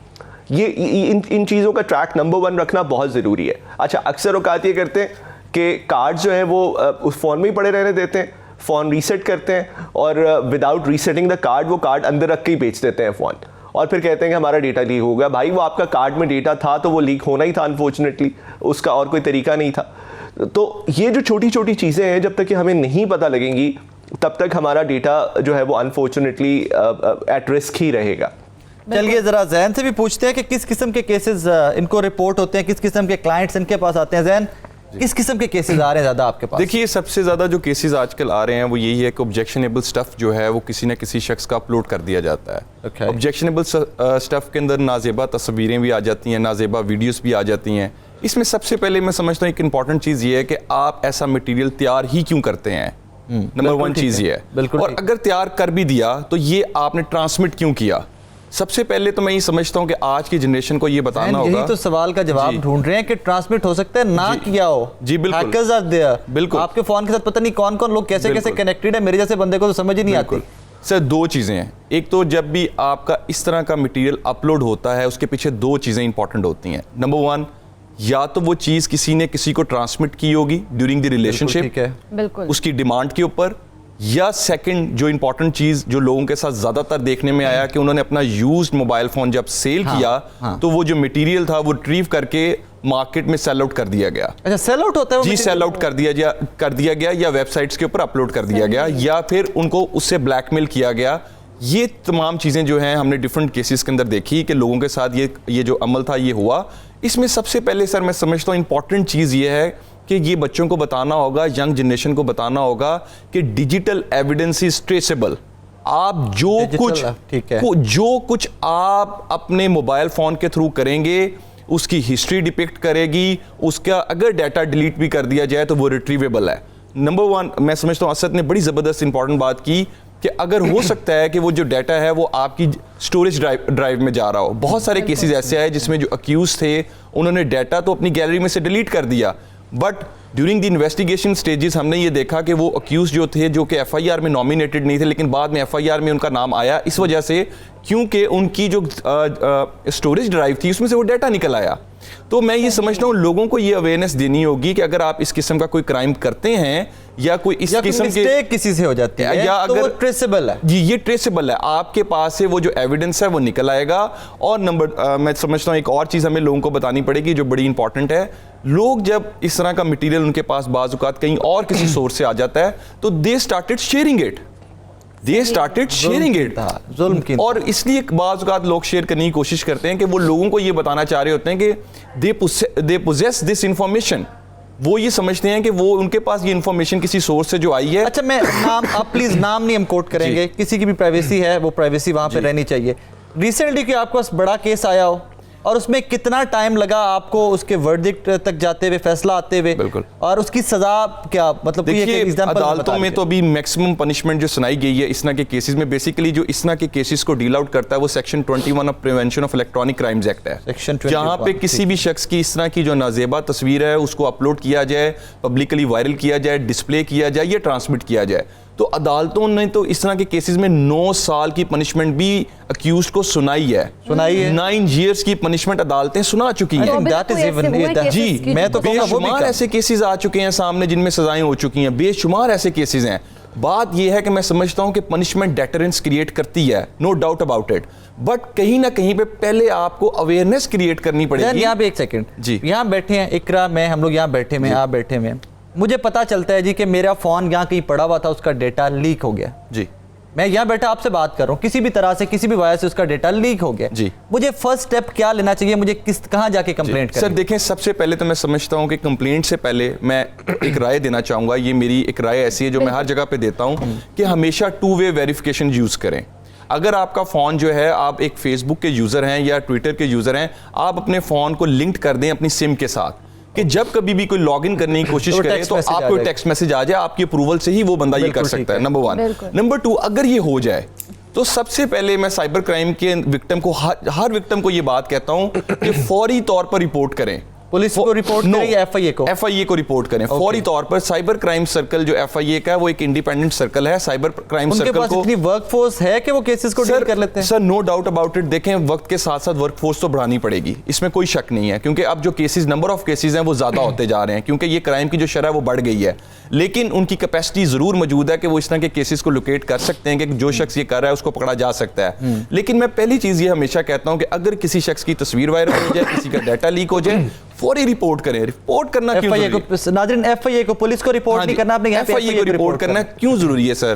یہ ان چیزوں کا ٹریک نمبر 1 رکھنا بہت ضروری ہے. اچھا اکثر اوقات یہ کرتے ہیں کہ کارڈ جو ہیں وہ اس فون میں ہی پڑے رہنے دیتے ہیں, فون ریسیٹ کرتے ہیں, اور وداؤٹ ریسیٹنگ دا کارڈ وہ کارڈ اندر رکھ کے ہی بیچ دیتے ہیں فون, اور پھر کہتے ہیں کہ ہمارا ڈیٹا لیک ہو گیا. بھائی وہ آپ کا کارڈ میں ڈیٹا تھا تو وہ لیک ہونا ہی تھا, انفارچونیٹلی اس کا اور کوئی طریقہ نہیں تھا. تو یہ جو چھوٹی چھوٹی چیزیں ہیں جب تک کہ ہمیں نہیں پتہ لگیں گی تب تک ہمارا ڈیٹا جو ہے وہ انفارچونیٹلی ایٹ رسک ہی رہے گا. چلیے ذرا زین سے بھی پوچھتے ہیں کہ کس قسم کے کیسز ان کو رپورٹ ہوتے ہیں, کس قسم کے کلائنٹس ان کے پاس آتے ہیں. زین, کس قسم کے کیسز آ رہے ہیں زیادہ آپ کے پاس؟ دیکھیے سب سے زیادہ جو کیسز آج کل آ رہے ہیں وہ یہی ہے کہ آبجیکشنیبل سٹف جو ہے وہ کسی نہ کسی شخص کا اپلوڈ کر دیا جاتا ہے. آبجیکشنیبل سٹف کے اندر نازیبا تصویریں بھی آ جاتی ہیں, نازیبا ویڈیوز بھی آ جاتی ہیں, اس میں سب سے پہلے میں سمجھتا ہوں ایک امپورٹنٹ چیز یہ ہے کہ آپ ایسا مٹیریل تیار ہی کیوں کرتے ہیں. نمبر 1 چیز یہ ہے. اور اگر تیار کر بھی دیا تو یہ آپ نے ٹرانسمٹ کیوں کیا. سب سے پہلے تو میں یہ سمجھتا ہوں کہ آج کی جنریشن کو یہ بتانا ہوگا. یہی تو سوال کا جواب ڈھونڈ رہے ہیں کہ ٹرانسمٹ ہو سکتا ہے نہ کیا ہو. جی بالکل. Hackers are there. بالکل. آپ کے فون کے ساتھ پتہ نہیں کون کون لوگ کیسے کیسے کنیکٹڈ ہیں, میرے جیسے بندے کو تو سمجھ ہی نہیں آتی. سر 2 چیزیں ہیں. ایک تو جب بھی آپ کا اس طرح کا مٹیریل اپلوڈ ہوتا ہے اس کے پیچھے 2 چیزیں امپورٹنٹ ہوتی ہیں. نمبر 1, یا تو وہ چیز کسی نے کسی کو ٹرانسمٹ کی ہوگی ڈیورنگ دی ریلیشن شپ, بالکل اس کی ڈیمانڈ کے اوپر, یا سیکنڈ جو امپورٹنٹ چیز جو لوگوں کے ساتھ زیادہ تر دیکھنے میں آیا کہ انہوں نے اپنا یوزڈ موبائل فون جب سیل کیا تو وہ جو مٹیریل تھا وہ ریٹریو کر کے مارکیٹ میں سیل آؤٹ کر دیا گیا. اچھا سیل آؤٹ ہوتا ہے جی, سیل آؤٹ کر دیا گیا یا ویب سائٹس کے اوپر اپلوڈ کر دیا گیا, یا پھر ان کو اس سے بلیک میل کیا گیا. یہ تمام چیزیں جو ہیں ہم نے ڈیفرنٹ کیسز کے اندر دیکھی کہ لوگوں کے ساتھ یہ جو عمل تھا یہ ہوا. اس میں سب سے پہلے سر میں سمجھتا ہوں امپورٹنٹ چیز یہ ہے کہ یہ بچوں کو بتانا ہوگا, ینگ جنریشن کو بتانا ہوگا کہ ڈیجیٹل ایویڈنس از ٹریسیبل. آپ جو کچھ آپ اپنے موبائل فون کے تھرو کریں گے اس کی ہسٹری ڈپکٹ کرے گی, اس کا اگر ڈیٹا ڈیلیٹ بھی کر دیا جائے تو وہ ریٹریویبل ہے. نمبر 1 میں سمجھتا ہوں اسد نے بڑی زبردست امپورٹنٹ بات کی کہ اگر ہو سکتا ہے کہ وہ جو ڈیٹا ہے وہ آپ کی اسٹوریج ڈرائیو میں جا رہا ہو. بہت سارے کیسز ایسے آئے جس میں جو اکیوز تھے انہوں نے ڈیٹا تو اپنی گیلری میں سے ڈیلیٹ کر دیا, but during the investigation stages ہم نے یہ دیکھا کہ وہ اکیوز جو تھے جو کہ ایف آئی آر میں نامینیٹڈ نہیں تھے لیکن بعد میں ایف آئی آر میں ان کا نام آیا, اس وجہ سے کیونکہ ان کی جو اسٹوریج ڈرائیو تھی اس میں سے وہ ڈیٹا نکل آیا. تو میں یہ سمجھتا ہوں لوگوں کو یہ اویئرنیس دینی ہوگی کہ اگر آپ اس قسم کا کوئی کرائم کرتے ہیں یا کوئی اس قسم کے کسی سے ہو جاتی ہے یا تو اگر وہ ٹریسیبل ہے. جی یہ ٹریسیبل ہے, آپ کے پاس سے وہ جو ایویڈنس ہے وہ نکل آئے گا. اور میں سمجھتا ہوں ایک اور چیز ہمیں لوگوں کو بتانی پڑے گی جو بڑی امپورٹنٹ ہے. لوگ جب اس طرح کا مٹیریل ان کے پاس بعض اوقات کہیں اور کسی سورس سے آ جاتا ہے تو دے اسٹارٹڈ شیئرنگ اٹ. اور اس لیے بعض اوقات لوگ شیئر کرنے کی کوشش کرتے ہیں کہ وہ لوگوں کو یہ بتانا چاہ رہے ہوتے ہیں کہ دے پوزیس دس انفارمیشن. وہ یہ سمجھتے ہیں کہ وہ ان کے پاس یہ انفارمیشن کسی سورس سے جو آئی ہے. اچھا میں نام, آپ پلیز نام نہیں ہم کوٹ کریں گے, کسی کی بھی پرائیویسی ہے وہ پرائیویسی وہاں پہ رہنی چاہیے. ریسنٹلی کہ آپ کو بڑا کیس آیا ہو اور اس میں کتنا ٹائم لگا آپ کو اس کے ورڈکٹ تک جاتے ہوئے, فیصلہ آتے ہوئے, اور اس کی سزا کیا مطلب دیکھیے عدالتوں میں تو ابھی میکسیمم پنشمنٹ جو سنائی گئی ہے اس طرح کے کیسز میں, بیسیکلی جو اس طرح کے کیسز کو ڈیل آؤٹ کرتا ہے وہ section 21 of prevention of electronic crimes act ہے, جہاں پہ کسی بھی شخص کی اس طرح کی جو نازیبا تصویر ہے اس کو اپلوڈ کیا جائے, پبلکلی وائرل کیا جائے, ڈسپلے کیا جائے یا ٹرانسمٹ کیا جائے. تو عدالتوں نے تو اس طرح کے کیسز میں 9 سال کی پنشمنٹ بھی اکیوزڈ کو سنائی ہے. 9 ایئرس کی پنشمنٹ عدالتیں سنا چکی ہیں. جی میں تو بے شمار ایسے کیسز آ چکے ہیں سامنے جن میں سزائیں ہو چکی ہیں, بے شمار ایسے کیسز ہیں. بات یہ ہے کہ میں سمجھتا ہوں کہ پنشمنٹ ڈیٹرنس کریٹ کرتی ہے, no doubt about it, but کہیں نہ کہیں پہ پہلے آپ کو اویئرنیس کریٹ کرنی پڑے گی. یہاں پہ ایک سیکنڈ, جی یہاں بیٹھے ہیں اقرا میں, ہم لوگ یہاں بیٹھے ہیں, آپ بیٹھے ہیں, مجھے پتا چلتا ہے جی کہ میرا فون یہاں کہیں پڑا ہوا تھا, اس کا ڈیٹا لیک ہو گیا. جی میں یہاں بیٹھا آپ سے بات کر رہا ہوں, کسی بھی طرح سے کسی بھی وجہ سے اس کا ڈیٹا لیک ہو گیا. جی مجھے فرسٹ سٹیپ کیا لینا چاہیے, مجھے کہاں جا کے کمپلینٹ کریں؟ سر دیکھیں سب سے پہلے تو میں سمجھتا ہوں کہ کمپلینٹ سے پہلے میں ایک رائے دینا چاہوں گا, یہ میری ایک رائے ایسی ہے جو میں ہر جگہ پہ دیتا ہوں کہ ہمیشہ 2 وے ویریفیکیشن یوز کریں. اگر آپ کا فون جو ہے, آپ ایک فیس بک کے یوزر ہیں یا ٹویٹر کے یوزر ہیں, آپ اپنے فون کو لنکڈ کر دیں اپنی سم کے ساتھ کہ جب کبھی بھی کوئی لاگ ان کرنے کی کوشش کرے تو آپ کو ٹیکسٹ میسج آ جائے, آپ کی اپروول سے ہی وہ بندہ یہ کر سکتا ہے. نمبر 1. نمبر 2, اگر یہ ہو جائے تو سب سے پہلے میں سائبر کرائم کے وکٹم کو, ہر وکٹم کو یہ بات کہتا ہوں کہ فوری طور پر رپورٹ کریں. پولیس کو رپورٹ کریں یا ایف آئی اے کو؟ ایف آئی اے کو رپورٹ کریں فوری طور پر. سائبر کرائم سرکل جو ایف آئی اے کا ہے وہ ایک انڈیپینڈنٹ سرکل ہے. سائبر کرائم سرکل کو ان کے پاس اتنی ورک فورس ہے کہ وہ کیسز کو ڈیل کر لیتے ہیں؟ سر نو ڈاؤٹ اباؤٹ اٹ. دیکھیں وقت کے ساتھ ساتھ ورک فورس تو بڑھانی پڑے گی, اس میں کوئی شک نہیں ہے, کیونکہ اب جو کیسز, نمبر آف کیسز ہیں وہ زیادہ ہوتے جا رہے ہیں, کیونکہ یہ کرائم کی جو شرح وہ بڑھ گئی ہے, لیکن ان کی کیپیسٹی ضرور موجود ہے کہ وہ اس طرح کے کیسز کو لوکیٹ کر سکتے ہیں کہ جو شخص یہ کر رہا ہے اس کو پکڑا جا سکتا ہے. لیکن میں پہلی چیز یہ ہمیشہ کہتا ہوں کہ اگر کسی شخص کی تصویر وائرل ہو جائے, کسی کا ڈیٹا لیک ہو جائے, فوری رپورٹ کریں. رپورٹ کرنا کیوں ضروری ہے؟ ناظرین ایف آئی اے کو, پولیس کو رپورٹ نہیں کرنا, آپ نے ایف آئی اے کو رپورٹ کرنا کیوں ضروری ہے سر؟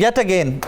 yet again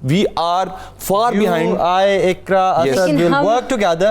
We are far behind. Ikra, Asad, we'll work together.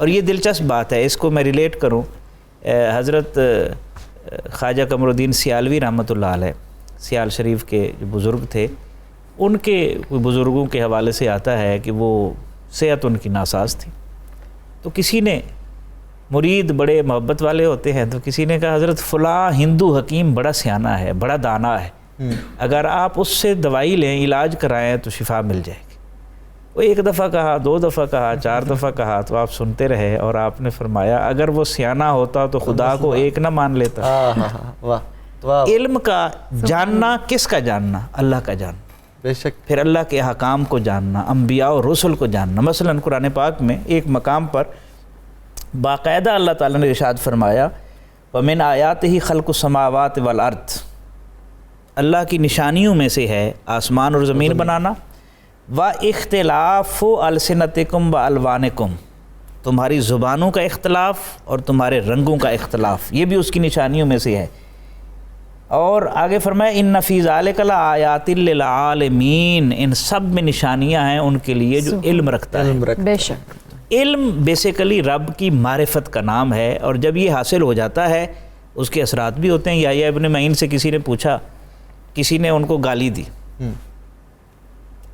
اور یہ دلچسپ بات ہے، اس کو میں ریلیٹ کروں، حضرت خواجہ قمر الدین سیالوی رحمۃ اللہ علیہ، سیال شریف کے جو بزرگ تھے، ان کے کوئی بزرگوں کے حوالے سے آتا ہے کہ وہ صحت ان کی ناساز تھی، تو کسی نے، مرید بڑے محبت والے ہوتے ہیں، تو کسی نے کہا حضرت فلاں ہندو حکیم بڑا سیانہ ہے، بڑا دانا ہے، اگر آپ اس سے دوائی لیں، علاج کرائیں تو شفا مل جائے گی۔ وہ ایک دفعہ کہا، 2 دفعہ کہا، 4 دفعہ کہا، تو آپ سنتے رہے اور آپ نے فرمایا اگر وہ سیانہ ہوتا تو خدا کو ایک نہ مان لیتا۔ علم کا جاننا، کس کا جاننا؟ اللہ کا جاننا، بے شک، پھر اللہ کے احکام کو جاننا، انبیاء اور رسل کو جاننا۔ مثلا قرآن پاک میں ایک مقام پر باقاعدہ اللہ تعالیٰ نے ارشاد فرمایا وَمِنْ آیَاتِهِ خَلْقُ السَّمَاوَاتِ وَالْأَرْضِ، اللہ کی نشانیوں میں سے ہے آسمان اور زمین بنانا، وَإِخْتِلَافُ أَلْسِنَتِكُمْ وَأَلْوَانِكُمْ، تمہاری زبانوں کا اختلاف اور تمہارے رنگوں کا اختلاف، یہ بھی اس کی نشانیوں میں سے ہے۔ اور آگے فرمایا اِنَّ فِي ذَلِكَ لَآيَاتٍ لِّلْعَالِمِينَ، ان سب میں نشانیاں ہیں ان کے لیے جو علم رکھتا ہے۔ بے شک، علم بیسیکلی رب کی معرفت کا نام ہے، اور جب یہ حاصل ہو جاتا ہے اس کے اثرات بھی ہوتے ہیں۔ یحییٰ ابن معین سے کسی نے پوچھا، کسی نے ان کو گالی دی،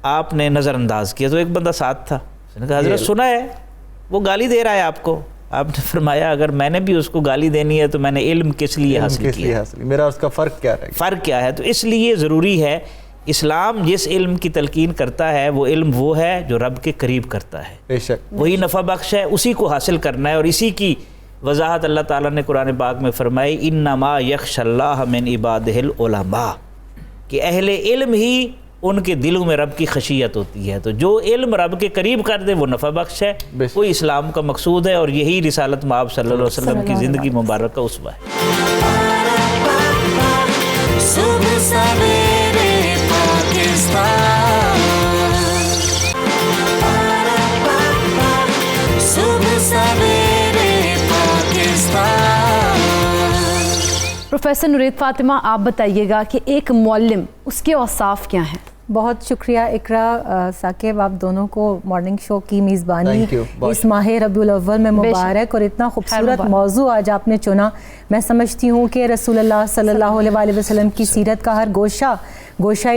آپ نے نظر انداز کیا، تو ایک بندہ ساتھ تھا، اس نے کہا حضرت سنا ہے وہ گالی دے رہا ہے آپ کو؟ آپ نے فرمایا اگر میں نے بھی اس کو گالی دینی ہے تو میں نے علم کس لیے حاصل کیا، میرا اس کا فرق کیا رہے گا؟ فرق کیا ہے؟ تو اس لیے ضروری ہے، اسلام جس علم کی تلقین کرتا ہے وہ علم وہ ہے جو رب کے قریب کرتا ہے، بے شک، وہی نفع بخش ہے، اسی کو حاصل کرنا ہے۔ اور اسی کی وضاحت اللہ تعالیٰ نے قرآن پاک میں فرمائی انما یخشی اللہ من عبادہ العلماء، کہ اہل علم ہی ان کے دلوں میں رب کی خشیت ہوتی ہے۔ تو جو علم رب کے قریب کر دے وہ نفع بخش ہے، وہی اسلام کا مقصود ہے، اور یہی رسالت مآب صلی اللہ علیہ وسلم کی زندگی مبارک کا اسوہ ہے۔ صبح سویرے پاکستان، صبح سویرے پاکستان۔ پروفیسر نورید فاطمہ، آپ بتائیے گا کہ ایک معلم، اس کے اوصاف کیا ہیں؟ بہت شکریہ اقرا، ثاقب، آپ دونوں کو مارننگ شو کی میزبانی اس ماہ ربیع الاول میں مبارک، اور اتنا خوبصورت موضوع آج آپ نے چنا۔ میں سمجھتی ہوں کہ رسول اللہ صلی اللہ علیہ وسلم کی سیرت کا ہر گوشہ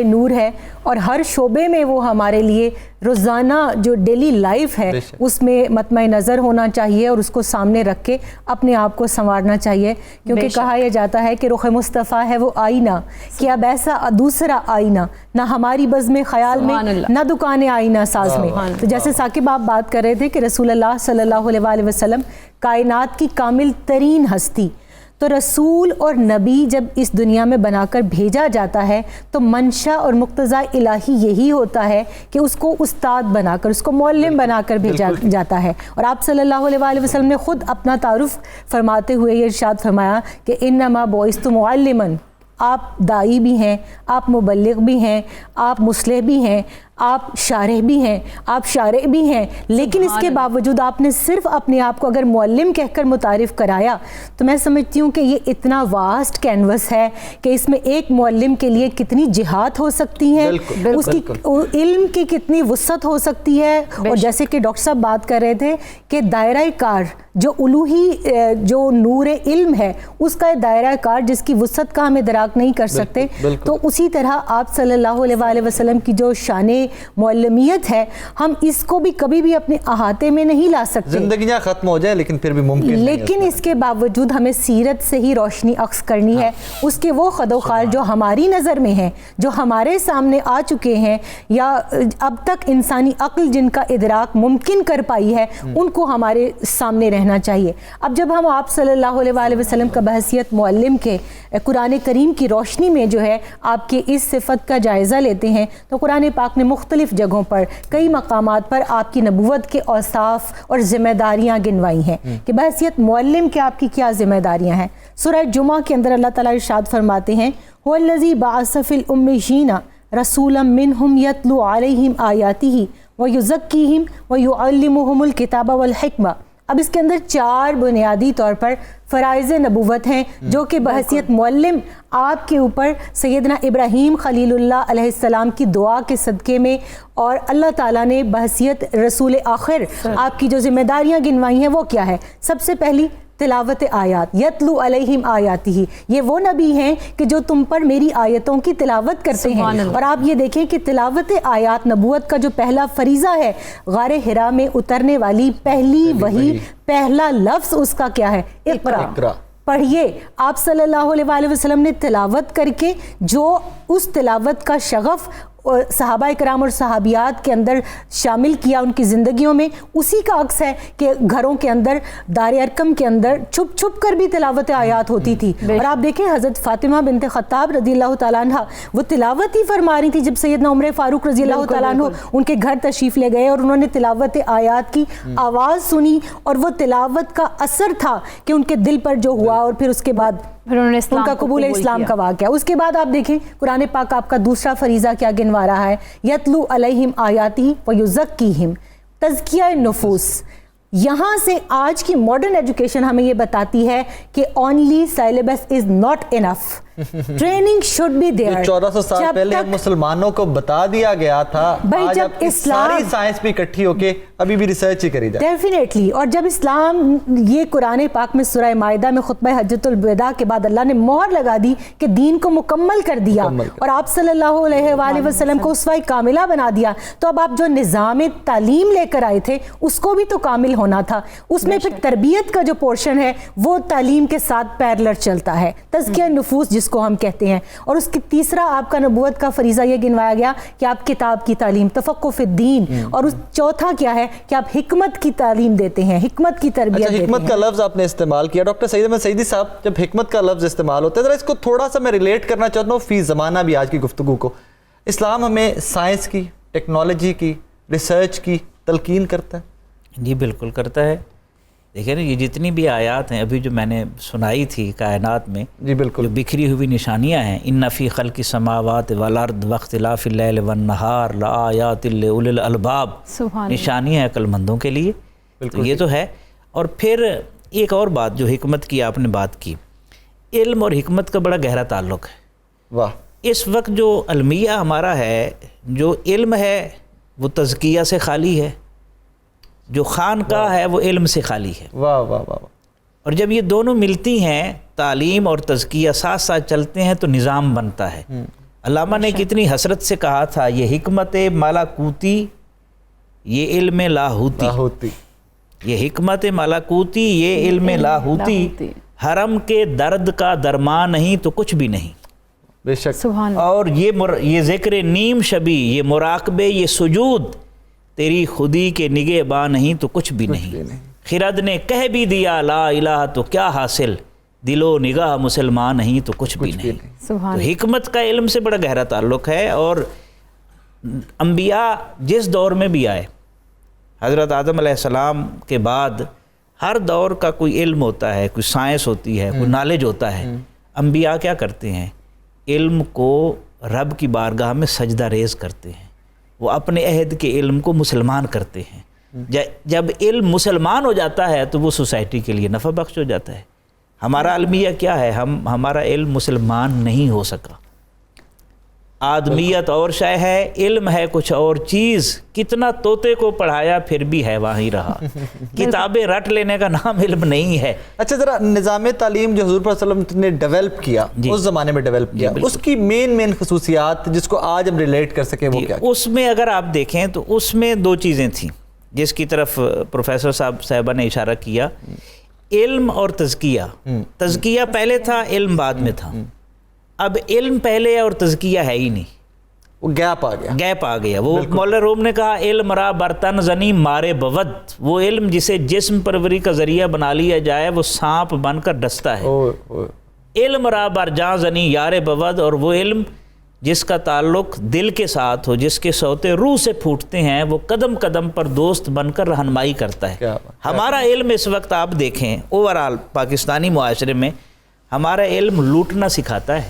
نور ہے، اور ہر شعبے میں وہ ہمارے لیے روزانہ جو ڈیلی لائف ہے اس میں مطمع نظر ہونا چاہیے، اور اس کو سامنے رکھ کے اپنے آپ کو سنوارنا چاہیے، کیونکہ کہا یہ جاتا ہے کہ رخ مصطفیٰ ہے وہ آئینہ، کہ اب ایسا دوسرا آئینہ نہ ہماری بزم خیال میں نہ دکان آئینہ ساز میں۔ تو جیسے ثاقب آپ بات کر رہے تھے کہ رسول اللہ صلی اللہ علیہ وسلم کائنات کی کامل ترین ہستی، تو رسول اور نبی جب اس دنیا میں بنا کر بھیجا جاتا ہے تو منشا اور مقتضیٰ الہی یہی ہوتا ہے کہ اس کو استاد بنا کر، اس کو معلم بنا کر بھیجا جاتا ہے۔ اور آپ صلی اللہ علیہ وسلم نے خود اپنا تعارف فرماتے ہوئے یہ ارشاد فرمایا کہ انما بعثت معلما، آپ داعی بھی ہیں، آپ مبلغ بھی ہیں، آپ مصلح بھی ہیں، آپ شارح بھی ہیں، آپ شارع بھی ہیں، لیکن اس کے باوجود آپ نے صرف اپنے آپ کو اگر معلم کہہ کر متعارف کرایا، تو میں سمجھتی ہوں کہ یہ اتنا واسٹ کینوس ہے کہ اس میں ایک معلم کے لیے کتنی جہاد ہو سکتی ہیں، اس کی علم کی کتنی وسعت ہو سکتی ہے۔ اور جیسے کہ ڈاکٹر صاحب بات کر رہے تھے کہ دائرہ کار جو الوہی جو نور علم ہے، اس کا دائرہ کار جس کی وسعت کا ہم ادراک نہیں کر سکتے، تو اسی طرح آپ صلی اللہ علیہ وسلم کی جو شان معلمیت ہے، ہم اس کو بھی کبھی بھی اپنے احاطے میں نہیں لا سکتے۔ زندگیاں ختم ہو جائیں لیکن پھر بھی ممکن نہیں، لیکن اس کے باوجود ہمیں سیرت سے ہی روشنی عکس کرنی ہے، اس کے وہ خد و خال جو ہماری نظر میں ہیں، جو ہمارے سامنے آ چکے ہیں، یا اب تک انسانی عقل جن کا ادراک ممکن کر پائی ہے، ان کو ہمارے سامنے رہنا چاہیے۔ اب جب ہم آپ صلی اللہ علیہ وسلم کا بحیثیت معلم کے قرآن کریم کی روشنی میں جو ہے آپ کی اس صفت کا جائزہ لیتے ہیں، تو قرآن پاک نے مختلف جگہوں پر کئی مقامات پر آپ کی نبوت کے اوصاف اور ذمہ داریاں گنوائی ہیں کہ بحیثیت معلم کے آپ کی کیا ذمہ داریاں ہیں۔ سورہ جمعہ کے اندر اللہ تعالیٰ ارشاد فرماتے ہیں هو الذی بعث فی الأمیین رسولا منہم یتلو علیہم آیاتہ ویزکیہم ویعلمہم الکتاب والحکمہ اب اس کے اندر 4 بنیادی طور پر فرائض نبوت ہیں جو کہ بحیثیت معلم آپ کے اوپر سیدنا ابراہیم خلیل اللہ علیہ السلام کی دعا کے صدقے میں اور اللہ تعالیٰ نے بحیثیت رسول آخر آپ کی جو ذمہ داریاں گنوائی ہیں وہ کیا ہے؟ سب سے پہلی تلاوت آیات، یتلو علیہم آیاتہ، یہ وہ نبی ہیں کہ جو تم پر میری آیتوں کی تلاوت کرتے ہیں. اور آپ یہ دیکھیں کہ تلاوت آیات نبوت کا جو پہلا فریضہ ہے، غار حرا میں اترنے والی پہلی وحی، پہلا لفظ اس کا کیا ہے؟ اقرا. پڑھیے. آپ صلی اللہ علیہ وآلہ وسلم نے تلاوت کر کے جو اس تلاوت کا شغف صحابہ اکرام اور صحابیات کے اندر شامل کیا ان کی زندگیوں میں، اسی کا عکس ہے کہ گھروں کے اندر دار ارقم کے اندر چھپ چھپ کر بھی تلاوت آیات ہوتی تھی. اور آپ دیکھیں حضرت فاطمہ بنت خطاب رضی اللہ تعالیٰ عنہ وہ تلاوت ہی فرما رہی تھی جب سیدنا عمر فاروق رضی اللہ تعالیٰ عنہ ان کے گھر تشریف لے گئے اور انہوں نے تلاوت آیات کی آواز سنی اور وہ تلاوت کا اثر تھا کہ ان کے دل پر جو ہوا اور پھر اس کے بعد ان کا قبول اسلام کا واقعہ. اس کے بعد آپ دیکھیں قرآن پاک آپ کا دوسرا فریضہ کیا گنوا رہا ہے؟ یتلو علیہم آیاتی ویزکیہم، تزکیہ نفوس. یہاں سے آج کی ماڈرن ایجوکیشن ہمیں یہ بتاتی ہے کہ only syllabus is not enough, training should be there. 1400 سال پہلے مسلمانوں کو بتا دیا گیا تھا، آج اب ساری سائنس بھی اکٹھی ہو کے ابھی بھی ریسرچ ہی کری جائے. ڈیفینیٹلی. اور جب اسلام یہ قرآن پاک میں سورہ مائدہ میں خطبہ حجۃ الوداع کے بعد اللہ نے مہر لگا دی کہ دین کو مکمل کر دیا اور آپ صلی اللہ علیہ وآلہ وسلم کو اسوہ کاملہ بنا دیا، تو اب آپ جو نظام تعلیم لے کر آئے تھے اس کو بھی تو کامل ہونا تھا. اس میں پھر تربیت کا جو پورشن ہے وہ تعلیم کے ساتھ پیرلر چلتا ہے، تزکیہ نفوس جس کو ہم کہتے ہیں. اور اس کی تیسرا آپ کا نبوت کا فریضہ یہ گنوایا گیا کہ آپ کتاب کی تعلیم، تفقہ فی الدین. اور اس چوتھا کیا ہے کہ آپ حکمت کی تعلیم دیتے ہیں، حکمت کی تربیت دیتے ہیں. حکمت کا لفظ آپ نے استعمال کیا ڈاکٹر سعید احمد سعیدی صاحب، جب حکمت کا لفظ استعمال ہوتا ہے ذرا اس کو تھوڑا سا میں ریلیٹ کرنا چاہتا ہوں فی زمانہ بھی آج کی گفتگو کو. اسلام ہمیں سائنس کی، ٹیکنالوجی کی، ریسرچ کی تلقین کرتا ہے. جی بالکل کرتا ہے. دیکھیں نا یہ جتنی بھی آیات ہیں ابھی جو میں نے سنائی تھی کائنات میں، جی بالکل، جو بکھری ہوئی نشانیاں ہیں، ان فی خلق السماوات والارض واختلاف اللیل والنہار لآیات لأولی الالباب، نشانیاں عقل مندوں کے لیے. تو یہ تو ہے. اور پھر ایک اور بات جو حکمت کی آپ نے بات کی، علم اور حکمت کا بڑا گہرا تعلق ہے. واہ. اس وقت جو المیہ ہمارا ہے، جو علم ہے وہ تزکیہ سے خالی ہے، جو خانقاہ ہے وہ علم سے خالی ہے. واہ واہ واہ. اور جب یہ دونوں ملتی ہیں، تعلیم اور تزکیہ ساتھ ساتھ چلتے ہیں تو نظام بنتا ہے. علامہ نے کتنی حسرت سے کہا تھا، یہ حکمت مالاکوتی، یہ علم لاہوتی. یہ حکمت مالاکوتی، یہ علم لاہوتی، حرم کے درد کا درمان نہیں تو کچھ بھی نہیں. بے شک. اور یہ ذکر نیم شبی، یہ مراقبے، یہ سجود، تیری خودی کے نگہباں نہیں تو کچھ بھی نہیں. خرد نے کہہ بھی دیا لا الہ تو کیا حاصل، دل و نگاہ مسلمان نہیں تو کچھ بھی نہیں. تو حکمت کا علم سے بڑا گہرا تعلق ہے. اور انبیاء جس دور میں بھی آئے، حضرت آدم علیہ السلام کے بعد ہر دور کا کوئی علم ہوتا ہے، کوئی سائنس ہوتی ہے، کوئی نالج ہوتا ہے. انبیاء کیا کرتے ہیں؟ علم کو رب کی بارگاہ میں سجدہ ریز کرتے ہیں. وہ اپنے عہد کے علم کو مسلمان کرتے ہیں. جب علم مسلمان ہو جاتا ہے تو وہ سوسائٹی کے لیے نفع بخش ہو جاتا ہے. ہمارا المیہ کیا ہے؟ ہمارا علم مسلمان نہیں ہو سکا. آدمیت اور شے ہے، علم ہے کچھ اور چیز. کتنا طوطے کو پڑھایا پھر بھی ہے وہیں رہا. کتابیں رٹ لینے کا نام علم نہیں ہے. اچھا ذرا نظام تعلیم جو حضور صلی اللہ علیہ وسلم نے ڈیولپ کیا، اس زمانے میں ڈیولپ کیا، اس کی مین خصوصیات جس کو آج ہم ریلیٹ کر سکیں وہ کیا؟ اس میں اگر آپ دیکھیں تو اس میں 2 چیزیں تھیں جس کی طرف پروفیسر صاحبہ نے اشارہ کیا. علم اور تزکیہ. تزکیہ پہلے تھا، علم بعد میں تھا. اب علم پہلے اور تزکیہ ہے ہی نہیں، وہ گیپ آ گیا. وہ مولا روم نے کہا علم را برتن زنی مارے بود. وہ علم جسے جسم پروری کا ذریعہ بنا لیا جائے وہ سانپ بن کر ڈستا ہے. علم را بر جاں زنی یار بود. اور وہ علم جس کا تعلق دل کے ساتھ ہو، جس کے سوتے روح سے پھوٹتے ہیں، وہ قدم قدم پر دوست بن کر رہنمائی کرتا ہے. ہمارا علم اس وقت آپ دیکھیں اوورآل پاکستانی معاشرے میں، ہمارا علم لوٹنا سکھاتا ہے.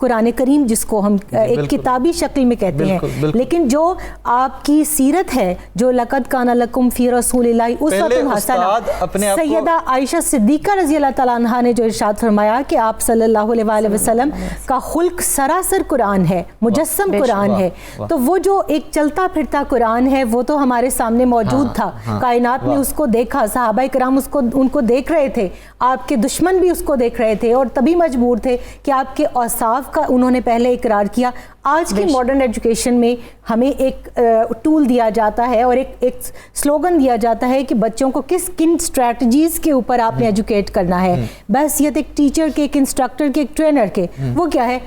قرآن کریم جس کو ہم ایک کتابی شکل میں کہتے ہیں، لیکن جو آپ کی سیرت ہے، جو لقد کان لکم فی رسول اللہ اسوۃ حسنہ، سیدہ عائشہ صدیقہ رضی اللہ تعالیٰ عنہا نے جو ارشاد فرمایا کہ آپ صلی اللہ علیہ وآلہ وسلم کا خلق سراسر قرآن ہے، مجسم قرآن ہے، تو وہ جو ایک چلتا پھرتا قرآن ہے وہ تو ہمارے سامنے موجود تھا، کائنات نے اس کو دیکھا، صحابہ کرام ان کو دیکھ رہے تھے، آپ کے دشمن بھی اس کو دیکھ رہے تھے، اور تبھی مجبور تھے کہ آپ کے اوصاف کا انہوں نے پہلے اقرار کیا۔ آج کی ماڈرن ایجوکیشن میں ہمیں ایک ٹول دیا جاتا ہے اور ایک سلوگن دیا جاتا ہے کہ بچوں کو کن اسٹریٹجیز کے اوپر آپ نے ایجوکیٹ کرنا ہے، بحیثیت ایک ٹیچر کے، ایک انسٹرکٹر کے، ایک ٹرینر کے۔ وہ کیا ہے؟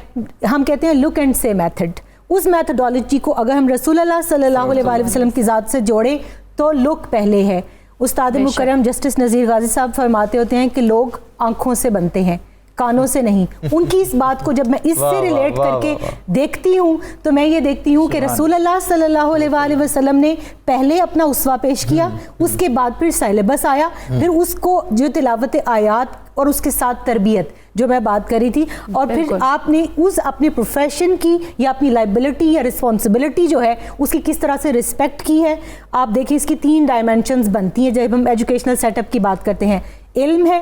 ہم کہتے ہیں لک اینڈ سے میتھڈ۔ اس میتھڈالوجی کو اگر ہم رسول اللہ صلی اللہ علیہ وسلم کی ذات سے جوڑیں تو لک پہلے ہے۔ استاد مکرم جسٹس نذیر غازی صاحب فرماتے ہوتے ہیں کہ لوگ آنکھوں سے بنتے ہیں، کانوں سے نہیں۔ ان کی اس بات کو جب میں اس سے ریلیٹ کر کے دیکھتی ہوں تو میں یہ دیکھتی ہوں کہ رسول اللہ صلی اللہ علیہ وآلہ وسلم نے پہلے اپنا اسوہ پیش کیا، اس کے بعد پھر سیلیبس آیا، پھر اس کو جو تلاوت آیات اور اس کے ساتھ تربیت جو میں بات کری تھی، اور پھر آپ نے اس اپنے پروفیشن کی یا اپنی لائبلٹی یا رسپانسبلٹی جو ہے اس کی کس طرح سے رسپیکٹ کی ہے۔ آپ دیکھیں اس کی 3 ڈائمینشنز بنتی ہیں جب ہم ایجوکیشنل سیٹ اپ کی بات کرتے ہیں۔ علم ہے،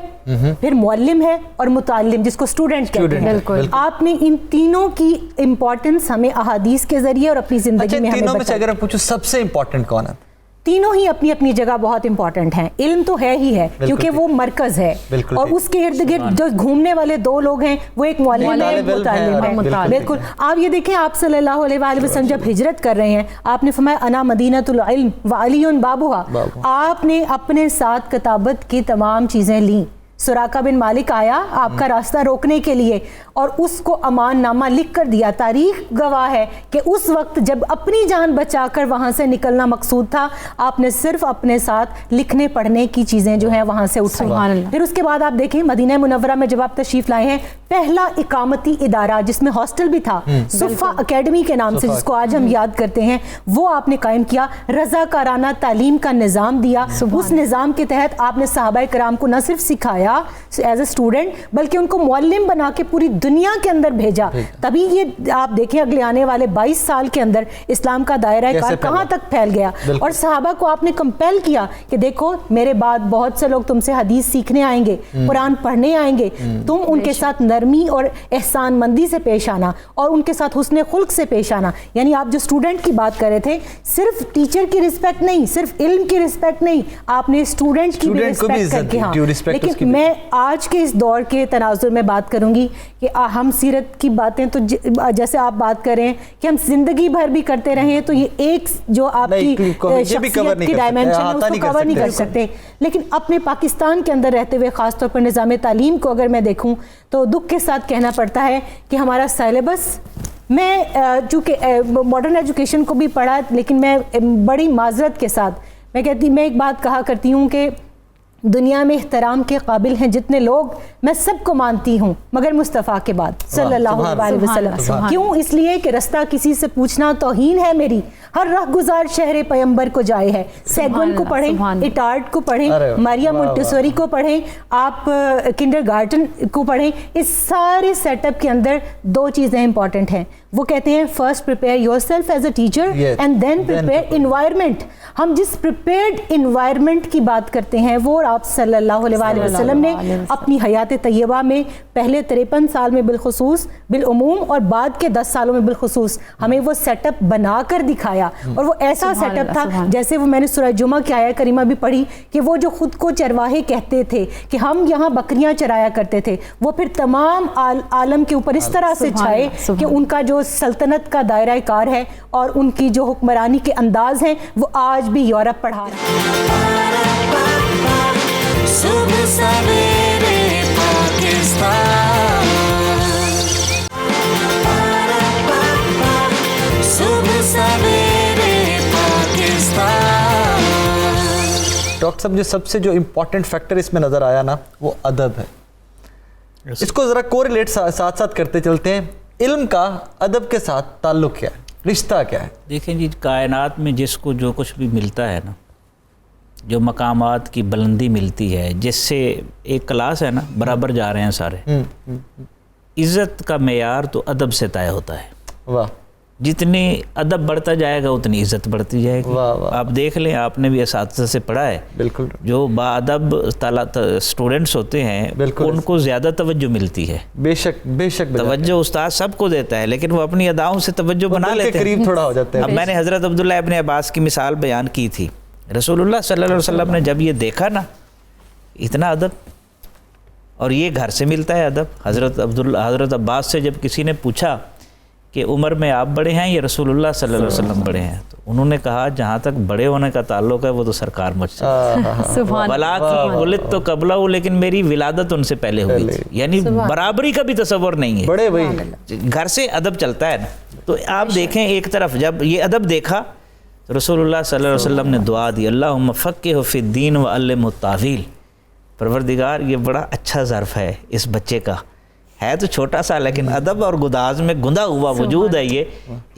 پھر معلم ہے، اور متعلم جس کو اسٹوڈنٹ کہتے ہیں۔ آپ نے ان تینوں کی امپورٹنس ہمیں احادیث کے ذریعے اور اپنی زندگی میں ہمیں تینوں میں سے اگر پوچھو سب سے امپورٹنٹ کون ہے؟ تینوں ہی اپنی اپنی جگہ بہت امپورٹنٹ ہیں۔ علم تو ہے ہی ہے کیونکہ وہ مرکز ہے، اور اس کے ارد گرد جو گھومنے والے 2 لوگ ہیں وہ ایک معلم ہے، ایک متعلم ہے۔ بالکل، آپ یہ دیکھیں آپ صلی اللہ علیہ وآلہ وسلم جب ہجرت کر رہے ہیں، آپ نے فرمایا انا مدینۃ العلم وعلی بابھا۔ آپ نے اپنے ساتھ کتابت کی تمام چیزیں لیں۔ سراقہ بن مالک آیا آپ کا راستہ روکنے کے لیے اور اس کو امان نامہ لکھ کر دیا۔ تاریخ گواہ ہے کہ اس وقت جب اپنی جان بچا کر وہاں سے نکلنا مقصود تھا، آپ نے صرف اپنے ساتھ لکھنے پڑھنے کی چیزیں جو ہیں وہاں سے اٹھائی۔ پھر اس کے بعد آپ دیکھیں مدینہ منورہ میں جب آپ تشریف لائے ہیں، پہلا اقامتی ادارہ جس میں ہاسٹل بھی تھا، صفا اکیڈمی کے نام سے، جس کو آج ہم یاد کرتے ہیں، وہ آپ نے قائم کیا۔ رضاکارانہ تعلیم کا نظام دیا۔ اس نظام کے تحت آپ نے صحابہ کرام کو نہ صرف سکھایا ایز اے اسٹوڈنٹ، بلکہ ان کو معلم بنا کے پوری دنیا کے اندر بھیجا۔ تبھی یہ آپ دیکھیں اگلے آنے والے 22 سال کے اندر اسلام کا دائرہ کار کہاں تک پھیل گیا، اور صحابہ کو آپ نے کمپیل کیا کہ دیکھو میرے بعد بہت سے لوگ تم سے حدیث سیکھنے آئیں گے، قرآن پڑھنے آئیں گے، تم ان کے ساتھ نرمی اور احسان مندی سے پیش آنا اور ان کے ساتھ حسن خلق سے پیش آنا۔ یعنی آپ جو اسٹوڈنٹ کی بات کر رہے تھے، صرف ٹیچر کی رسپیکٹ نہیں، صرف علم کی رسپیکٹ نہیں، آپ نے اسٹوڈنٹ کی بھی رسپیکٹ کر کے۔ ہاں، لیکن میں آج کے اس دور کے تناظر میں بات کروں گی کہ ہم سیرت کی باتیں تو جیسے آپ بات کر رہے ہیں کہ ہم زندگی بھر بھی کرتے رہے ہیں، تو یہ ایک جو آپ کی شخصیت کی ڈائمینشن ہے اس کو کور نہیں کر سکتے۔ لیکن اپنے پاکستان کے اندر رہتے ہوئے خاص طور پر نظام تعلیم کو اگر میں دیکھوں تو دکھ کے ساتھ کہنا پڑتا ہے کہ ہمارا سیلیبس، میں چونکہ ماڈرن ایجوکیشن کو بھی پڑھا، لیکن میں بڑی معذرت کے ساتھ میں ایک بات کہا کرتی ہوں کہ دنیا میں احترام کے قابل ہیں جتنے لوگ، میں سب کو مانتی ہوں مگر مصطفیٰ کے بعد صلی اللہ علیہ وسلم۔ کیوں؟ اس لیے کہ رستہ کسی سے پوچھنا توہین ہے میری۔ ہر راہ گزار شہر پیمبر کو جائے ہے۔ سیگون کو پڑھیں، اٹارٹ کو پڑھیں، ماریا مونٹیسوری کو پڑھیں، آپ کنڈر گارٹن کو پڑھیں۔ اس سارے سیٹ اپ کے اندر 2 چیزیں امپورٹنٹ ہیں۔ وہ کہتے ہیں first prepare yourself as a teacher and then prepare environment. ہم جس پریپیئرڈ انوائرمنٹ کی بات کرتے ہیں وہ آپ صلی اللہ علیہ وسلم نے اپنی حیات طیبہ میں پہلے 53 سال میں بالخصوص بالعموم اور بعد کے 10 سالوں میں بالخصوص ہمیں وہ سیٹ اپ بنا کر دکھایا، اور وہ ایسا سیٹ اپ تھا جیسے وہ میں نے سورہ جمعہ کی آیہ کریمہ بھی پڑھی کہ وہ جو خود کو چرواہے کہتے تھے کہ ہم یہاں بکریاں چرایا کرتے تھے، وہ پھر تمام عالم کے اوپر اس طرح سے چھائے کہ ان کا جو سلطنت کا دائرہ کار ہے اور ان کی جو حکمرانی کے انداز ہیں وہ آج بھی یورپ پڑھا رہے ہیں۔ صبح سویرے پاکستان، صبح سویرے پاکستان۔ ڈاکٹر صاحب جو سب سے جو امپورٹنٹ فیکٹر اس میں نظر آیا نا وہ ادب ہے۔ اس کو ذرا کوریلیٹ ساتھ ساتھ کرتے چلتے ہیں، علم کا ادب کے ساتھ تعلق کیا ہے، رشتہ کیا ہے؟ دیکھیں جی، کائنات میں جس کو جو کچھ بھی ملتا ہے نا، جو مقامات کی بلندی ملتی ہے، جس سے ایک کلاس ہے نا برابر جا رہے ہیں سارے، عزت کا معیار تو ادب سے طے ہوتا ہے. واہ. جتنی ادب بڑھتا جائے گا اتنی عزت بڑھتی جائے گی. آپ دیکھ لیں, آپ نے بھی اساتذہ سے پڑھا ہے, بالکل, جو با ادب اسٹوڈنٹس ہوتے ہیں ان کو زیادہ توجہ ملتی ہے. بے شک بے شک. توجہ استاد سب کو دیتا ہے لیکن وہ اپنی اداؤں سے توجہ بنا لیتے ہیں, قریب تھوڑا ہو جاتے ہیں. اب میں نے حضرت عبداللہ ابن عباس کی مثال بیان کی تھی. رسول اللہ صلی اللہ علیہ وسلم نے جب یہ دیکھا نا, اتنا ادب, اور یہ گھر سے ملتا ہے ادب. حضرت عباس سے جب کسی نے پوچھا کہ عمر میں آپ بڑے ہیں یا رسول اللہ صلی اللہ علیہ وسلم بڑے ہیں, تو انہوں نے کہا جہاں تک بڑے ہونے کا تعلق ہے وہ تو سرکار مجھ سے, بلا کی ولد تو قبلہ ہوں لیکن میری ولادت ان سے پہلے ہوئی تھی. یعنی برابری کا بھی تصور نہیں ہے, بڑے بھائی گھر سے ادب چلتا ہے نا. تو آپ دیکھیں ایک طرف جب یہ ادب دیکھا تو رسول اللہ صلی اللہ علیہ وسلم نے دعا دی, اللہم فقہہ فی الدین وعلمہ التاویل. پروردگار یہ بڑا اچھا ظرف ہے اس بچے کا, ہے تو چھوٹا سا لیکن ادب اور گداز میں گندا ہوا وجود ہے یہ,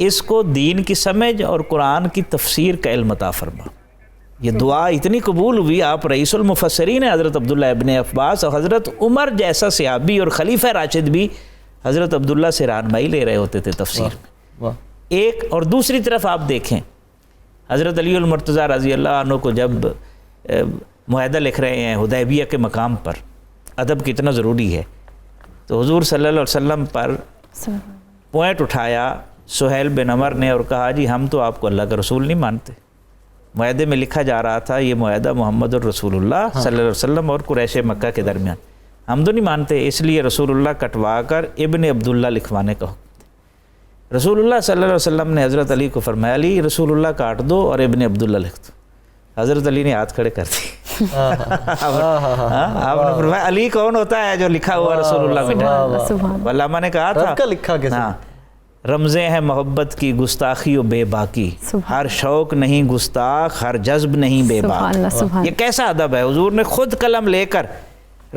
اس کو دین کی سمجھ اور قرآن کی تفسیر کا علم عطا فرما. یہ دعا اتنی قبول ہوئی, آپ رئیس المفسرین حضرت عبداللہ ابن عباس اور حضرت عمر جیسا صحابی اور خلیفہ راشد بھی حضرت عبداللہ سے رہنمائی لے رہے ہوتے تھے تفسیر میں. ایک اور دوسری طرف آپ دیکھیں حضرت علی المرتضیٰ رضی اللہ عنہ کو جب معاہدہ لکھ رہے ہیں حدیبیہ کے مقام پر, ادب کتنا ضروری ہے, تو حضور صلی اللہ علیہ وسلم پر پوائنٹ اٹھایا سہیل بن عمر نے اور کہا جی ہم تو آپ کو اللہ کا رسول نہیں مانتے. معاہدے میں لکھا جا رہا تھا یہ معاہدہ محمد الرسول اللہ صلی اللہ علیہ وسلم اور قریش مکہ کے درمیان, ہم تو نہیں مانتے, اس لیے رسول اللہ کٹوا کر ابن عبداللہ لکھوانے کا حکم. رسول اللہ صلی اللہ علیہ وسلم نے حضرت علی کو فرمایا علی رسول اللہ کاٹ دو اور ابن عبداللہ لکھ دو. حضرت علی نے ہاتھ کھڑے کر دی. آپ نے فرمایا علی کون ہوتا ہے جو لکھا ہوا رسول اللہ میں؟ علامہ نے کہا تھا رمزیں ہیں محبت کی گستاخی و بے باکی, ہر شوق نہیں گستاخ ہر جذب نہیں بے باک. یہ کیسا ادب ہے, حضور نے خود قلم لے کر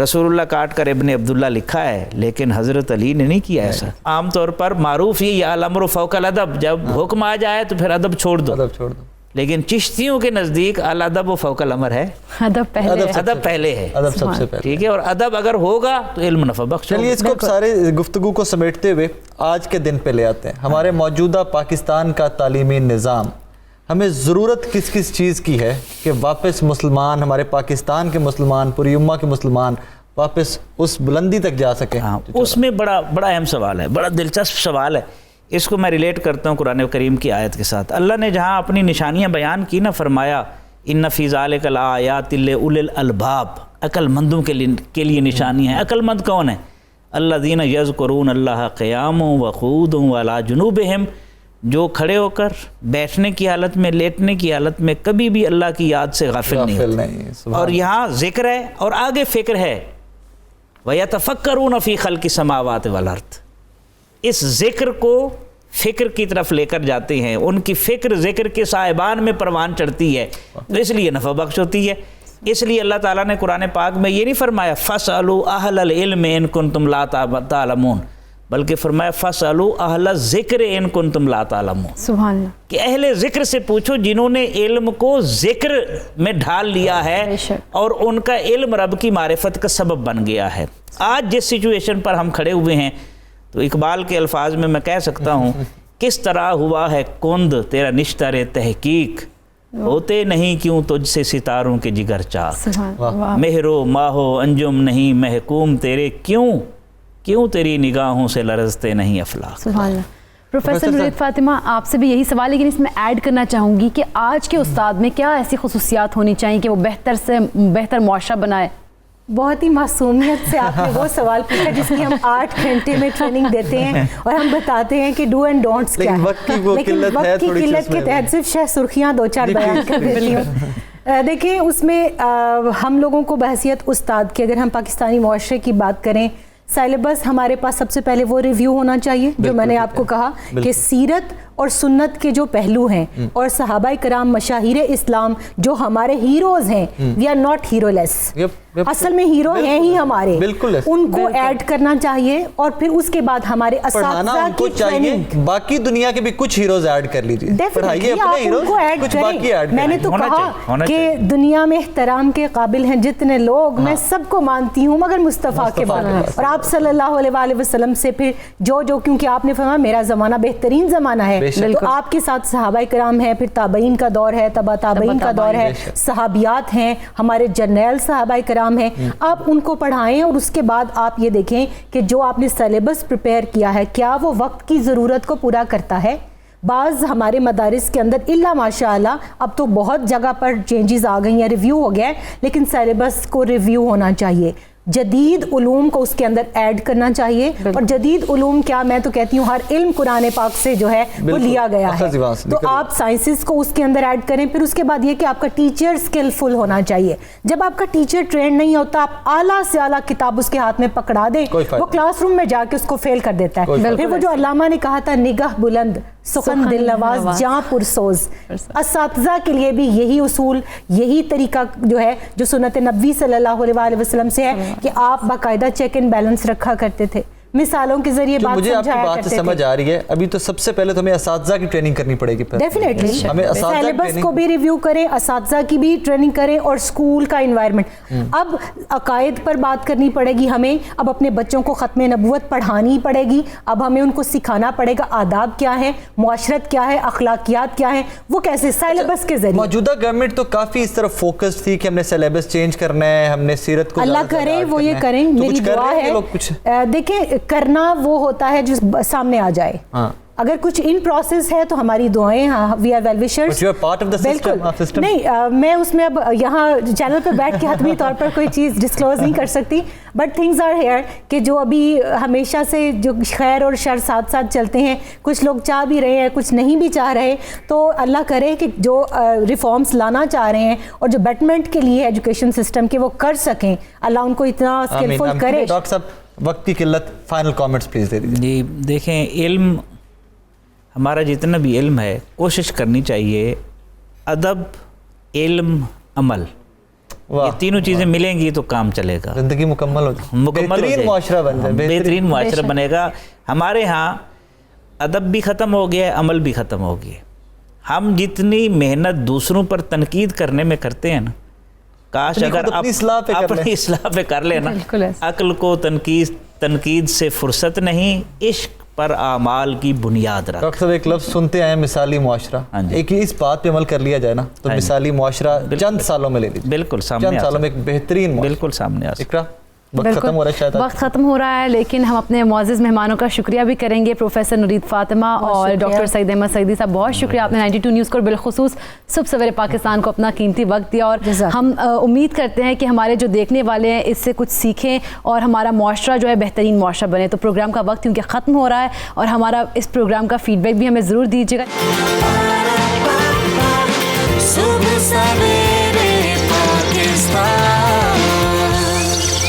رسول اللہ کاٹ کر ابن عبداللہ لکھا ہے لیکن حضرت علی نے نہیں کیا ایسا. عام طور پر معروف یہ الامر فوق الادب, جب حکم آ جائے تو پھر ادب چھوڑ دو, لیکن چشتیوں کے نزدیک الادب و فوق الامر ہے, ادب پہلے ہے, ادب سب سے پہلے, ٹھیک ہے, اور ادب اگر ہوگا تو علم نفع بخش. چلیے اس کو سارے گفتگو کو سمیٹتے ہوئے آج کے دن پہ لے آتے ہیں. ہمارے موجودہ پاکستان کا تعلیمی نظام, ہمیں ضرورت کس کس چیز کی ہے کہ واپس مسلمان, ہمارے پاکستان کے مسلمان, پوری امہ کے مسلمان واپس اس بلندی تک جا سکیں؟ اس میں بڑا اہم سوال ہے, بڑا دلچسپ سوال ہے. اس کو میں ریلیٹ کرتا ہوں قرآن کریم کی آیت کے ساتھ. اللہ نے جہاں اپنی نشانیاں بیان کی نا, فرمایا ان فی ذالک لآیات لأولی الالباب, عقل مندوں کے لیے نشانیاں ہیں. عقل مند کون ہیں؟ الذین یذکرون اللہ قیاما وقعودا وعلی جنوبہم, جو کھڑے ہو کر بیٹھنے کی حالت میں, لیٹنے کی حالت میں کبھی بھی اللہ کی یاد سے غافل نہیں ہوتے. اور یہاں ذکر ہے اور آگے فکر ہے, وَيَتَفَكَّرُونَ فِي خَلْقِ السَّمَاوَاتِ وَالْأَرْضِ. اس ذکر کو فکر کی طرف لے کر جاتے ہیں, ان کی فکر ذکر کے صاحبان میں پروان چڑھتی ہے, تو اس لیے نفع بخش ہوتی ہے. اس لیے اللہ تعالیٰ نے قرآن پاک میں یہ نہیں فرمایا فَاسْأَلُوا أَهْلَ الْعِلْمِ إِن كُنتُمْ لَا تَعْلَمُونَ, بلکہ فرمایا فَاسْأَلُوا أَهْلَ الذِّكْرِ إِن كُنتُمْ لَا تَعْلَمُونَ. سبحان اللہ, کہ اہل ذکر سے پوچھو جنہوں نے علم کو ذکر میں ڈھال لیا ہے اور ان کا علم رب کی معرفت کا سبب بن گیا ہے. آج جس سچویشن پر ہم کھڑے ہوئے ہیں تو اقبال کے الفاظ میں میں کہہ سکتا ہوں کس طرح ہوا ہے کند تیرا نشتر تحقیق, ہوتے نہیں کیوں تجھ سے ستاروں کے جگر چاک, مہرو ماہو انجم نہیں محکوم تیرے, کیوں تیری نگاہوں سے لرزتے نہیں افلاک. سبحان اللہ. پروفیسر نورید فاطمہ, آپ سے بھی یہی سوال ہے, لیکن اس میں ایڈ کرنا چاہوں گی کہ آج کے استاد میں کیا ایسی خصوصیات ہونی چاہیے کہ وہ بہتر سے بہتر معاشرہ بنائے؟ بہت ہی معصومیت سے آپ نے وہ سوال پوچھا جس کی ہم 8 گھنٹے میں ٹریننگ دیتے ہیں اور ہم بتاتے ہیں کہ ڈو اینڈ ڈونٹس کیا ہے, لیکن وقت کی قلت کے تحت صرف شہ سرخیاں 2-4 بیان کر دیتی ہوں. دیکھیں اس میں ہم لوگوں کو بحیثیت استاد کے, اگر ہم پاکستانی معاشرے کی بات کریں, سیلیبس ہمارے پاس سب سے پہلے وہ ریویو ہونا چاہیے جو میں نے آپ کو کہا کہ سیرت اور سنت کے جو پہلو ہیں اور صحابہ کرام مشاہیر اسلام جو ہمارے ہیروز ہیں, وی آر ناٹ ہیرو لیس. اصل میں ہیرو ہیں ہی ہمارے, بالکل ان کو ایڈ کرنا چاہیے, اور پھر اس کے بعد ہمارے اساتذہ کی ٹریننگ. باقی دنیا کے بھی کچھ ہیروز ایڈ کر لیجیے, پڑھائیے اپنے ہیروز, کچھ باقی ایڈ. میں نے تو کہا کہ دنیا میں احترام کے قابل ہیں جتنے لوگ, میں سب کو مانتی ہوں مگر مصطفیٰ کے بعد, اور آپ صلی اللہ علیہ وآلہ وسلم سے پھر جو کیونکہ آپ نے فرمایا میرا زمانہ بہترین زمانہ ہے, تو آپ کے ساتھ صحابہ کرام ہیں, پھر تابعین کا دور ہے, تبع تابعین کا دور ہے, صحابیات ہیں, ہمارے جرنیل صحابہ کرام ہیں, آپ ان کو پڑھائیں. اور اس کے بعد آپ یہ دیکھیں کہ جو آپ نے سیلیبس پریپیئر کیا ہے کیا وہ وقت کی ضرورت کو پورا کرتا ہے. بعض ہمارے مدارس کے اندر اللہ ماشاء اللہ اب تو بہت جگہ پر چینجز آ گئی ہیں, ریویو ہو گیا ہے, لیکن سیلیبس کو ریویو ہونا چاہیے, جدید علوم کو اس کے اندر ایڈ کرنا چاہیے. اور جدید علوم کیا, میں تو کہتی ہوں ہر علم قرآن پاک سے جو ہے وہ لیا گیا ہے, تو آپ سائنسز کو اس کے اندر ایڈ کریں. پھر اس کے بعد یہ کہ آپ کا ٹیچر سکلفل ہونا چاہیے. جب آپ کا ٹیچر ٹرینڈ نہیں ہوتا, آپ اعلیٰ سے اعلیٰ کتاب اس کے ہاتھ میں پکڑا دیں, وہ کلاس روم میں جا کے اس کو فیل کر دیتا ہے. پھر وہ جو علامہ نے کہا تھا نگاہ بلند سخن دل نواز جاں پرسوز, اساتذہ کے لیے بھی یہی اصول, یہی طریقہ جو ہے جو سنت نبوی صلی اللہ علیہ وآلہ وسلم سے ہے کہ آپ باقاعدہ چیک اینڈ بیلنس رکھا کرتے تھے, مثالوں کے ذریعے بات مجھے آپ کی بات سے سمجھ آ رہی ہے. ابھی تو سب سے پہلے تو ہمیں اساتذہ کی ٹریننگ کرنی پڑے گی. ڈیفینیٹلی سیلیبس کو بھی ریویو کریں, اساتذہ کی بھی ٹریننگ کریں, اور اسکول کا انوائرمنٹ. اب عقائد پر بات کرنی پڑے گی ہمیں, اب اپنے بچوں کو ختم نبوت پڑھانی پڑے گی, اب ہمیں ان کو سکھانا پڑے گا آداب کیا ہے, معاشرت کیا ہے, اخلاقیات کیا ہیں, وہ کیسے سیلیبس کے ذریعے. موجودہ گورنمنٹ تو کافی اس طرف فوکس تھی کہ ہم نے سیلیبس چینج کرنا ہے, ہم نے سیرت کو اللہ کرے وہ یہ کریں, میری دعا ہے. دیکھیں کرنا وہ ہوتا ہے جو سامنے آ جائے, اگر کچھ ان پروسیس ہے تو ہماری دعائیں, وی آر ویل وشرز. بالکل نہیں, میں اس میں اب یہاں چینل پہ بیٹھ کے حتمی طور پر کوئی چیز ڈسکلوز نہیں کر سکتی, بٹ تھنگز آر ہیئر کہ جو ابھی ہمیشہ سے جو خیر اور شر ساتھ ساتھ چلتے ہیں, کچھ لوگ چاہ بھی رہے ہیں, کچھ نہیں بھی چاہ رہے, تو اللہ کرے کہ جو ریفارمز لانا چاہ رہے ہیں اور جو بیٹرمنٹ کے لیے ایجوکیشن سسٹم کے وہ کر سکیں, اللہ ان کو اتنا اسکلفل کرے. ڈاکٹر صاحب وقت کی قلت, فائنل کامنٹس پلیز دے دیجیے. جی دیکھیں, علم ہمارا جتنا بھی علم ہے کوشش کرنی چاہیے, ادب, علم, عمل, یہ تینوں چیزیں ملیں گی تو کام چلے گا, زندگی مکمل ہو جائے, بہترین معاشرہ بن جائے, بہترین معاشرہ بنے گا. ہمارے ہاں ادب بھی ختم ہو گیا ہے, عمل بھی ختم ہو گیا. ہم جتنی محنت دوسروں پر تنقید کرنے میں کرتے ہیں نا, کاش اگر آپ اپنی اصلاح پہ کر لینا. عقل کو تنقید سے فرصت نہیں, عشق پر اعمال کی بنیاد رکھ. ڈاکٹر صاحب ایک لفظ سنتے ہیں مثالی معاشرہ, ایک اس بات پہ عمل کر لیا جائے نا تو مثالی معاشرہ چند سالوں میں لے لیجیے, بالکل سامنے, چند سالوں میں ایک بہترین, بالکل سامنے آ سکتا. وقت ختم ہو رہا ہے, شاید وقت ختم ہو رہا ہے, لیکن ہم اپنے معزز مہمانوں کا شکریہ بھی کریں گے. پروفیسر نورید فاطمہ اور ڈاکٹر سعید احمد سعیدی صاحب, بہت شکریہ, آپ نے 92 نیوز کو بالخصوص صبح سویرے پاکستان کو اپنا قیمتی وقت دیا, اور ہم امید کرتے ہیں کہ ہمارے جو دیکھنے والے ہیں اس سے کچھ سیکھیں اور ہمارا معاشرہ جو ہے بہترین معاشرہ بنے. تو پروگرام کا وقت کیونکہ ختم ہو رہا ہے, اور ہمارا اس پروگرام کا فیڈ بیک بھی ہمیں ضرور دیجیے گا.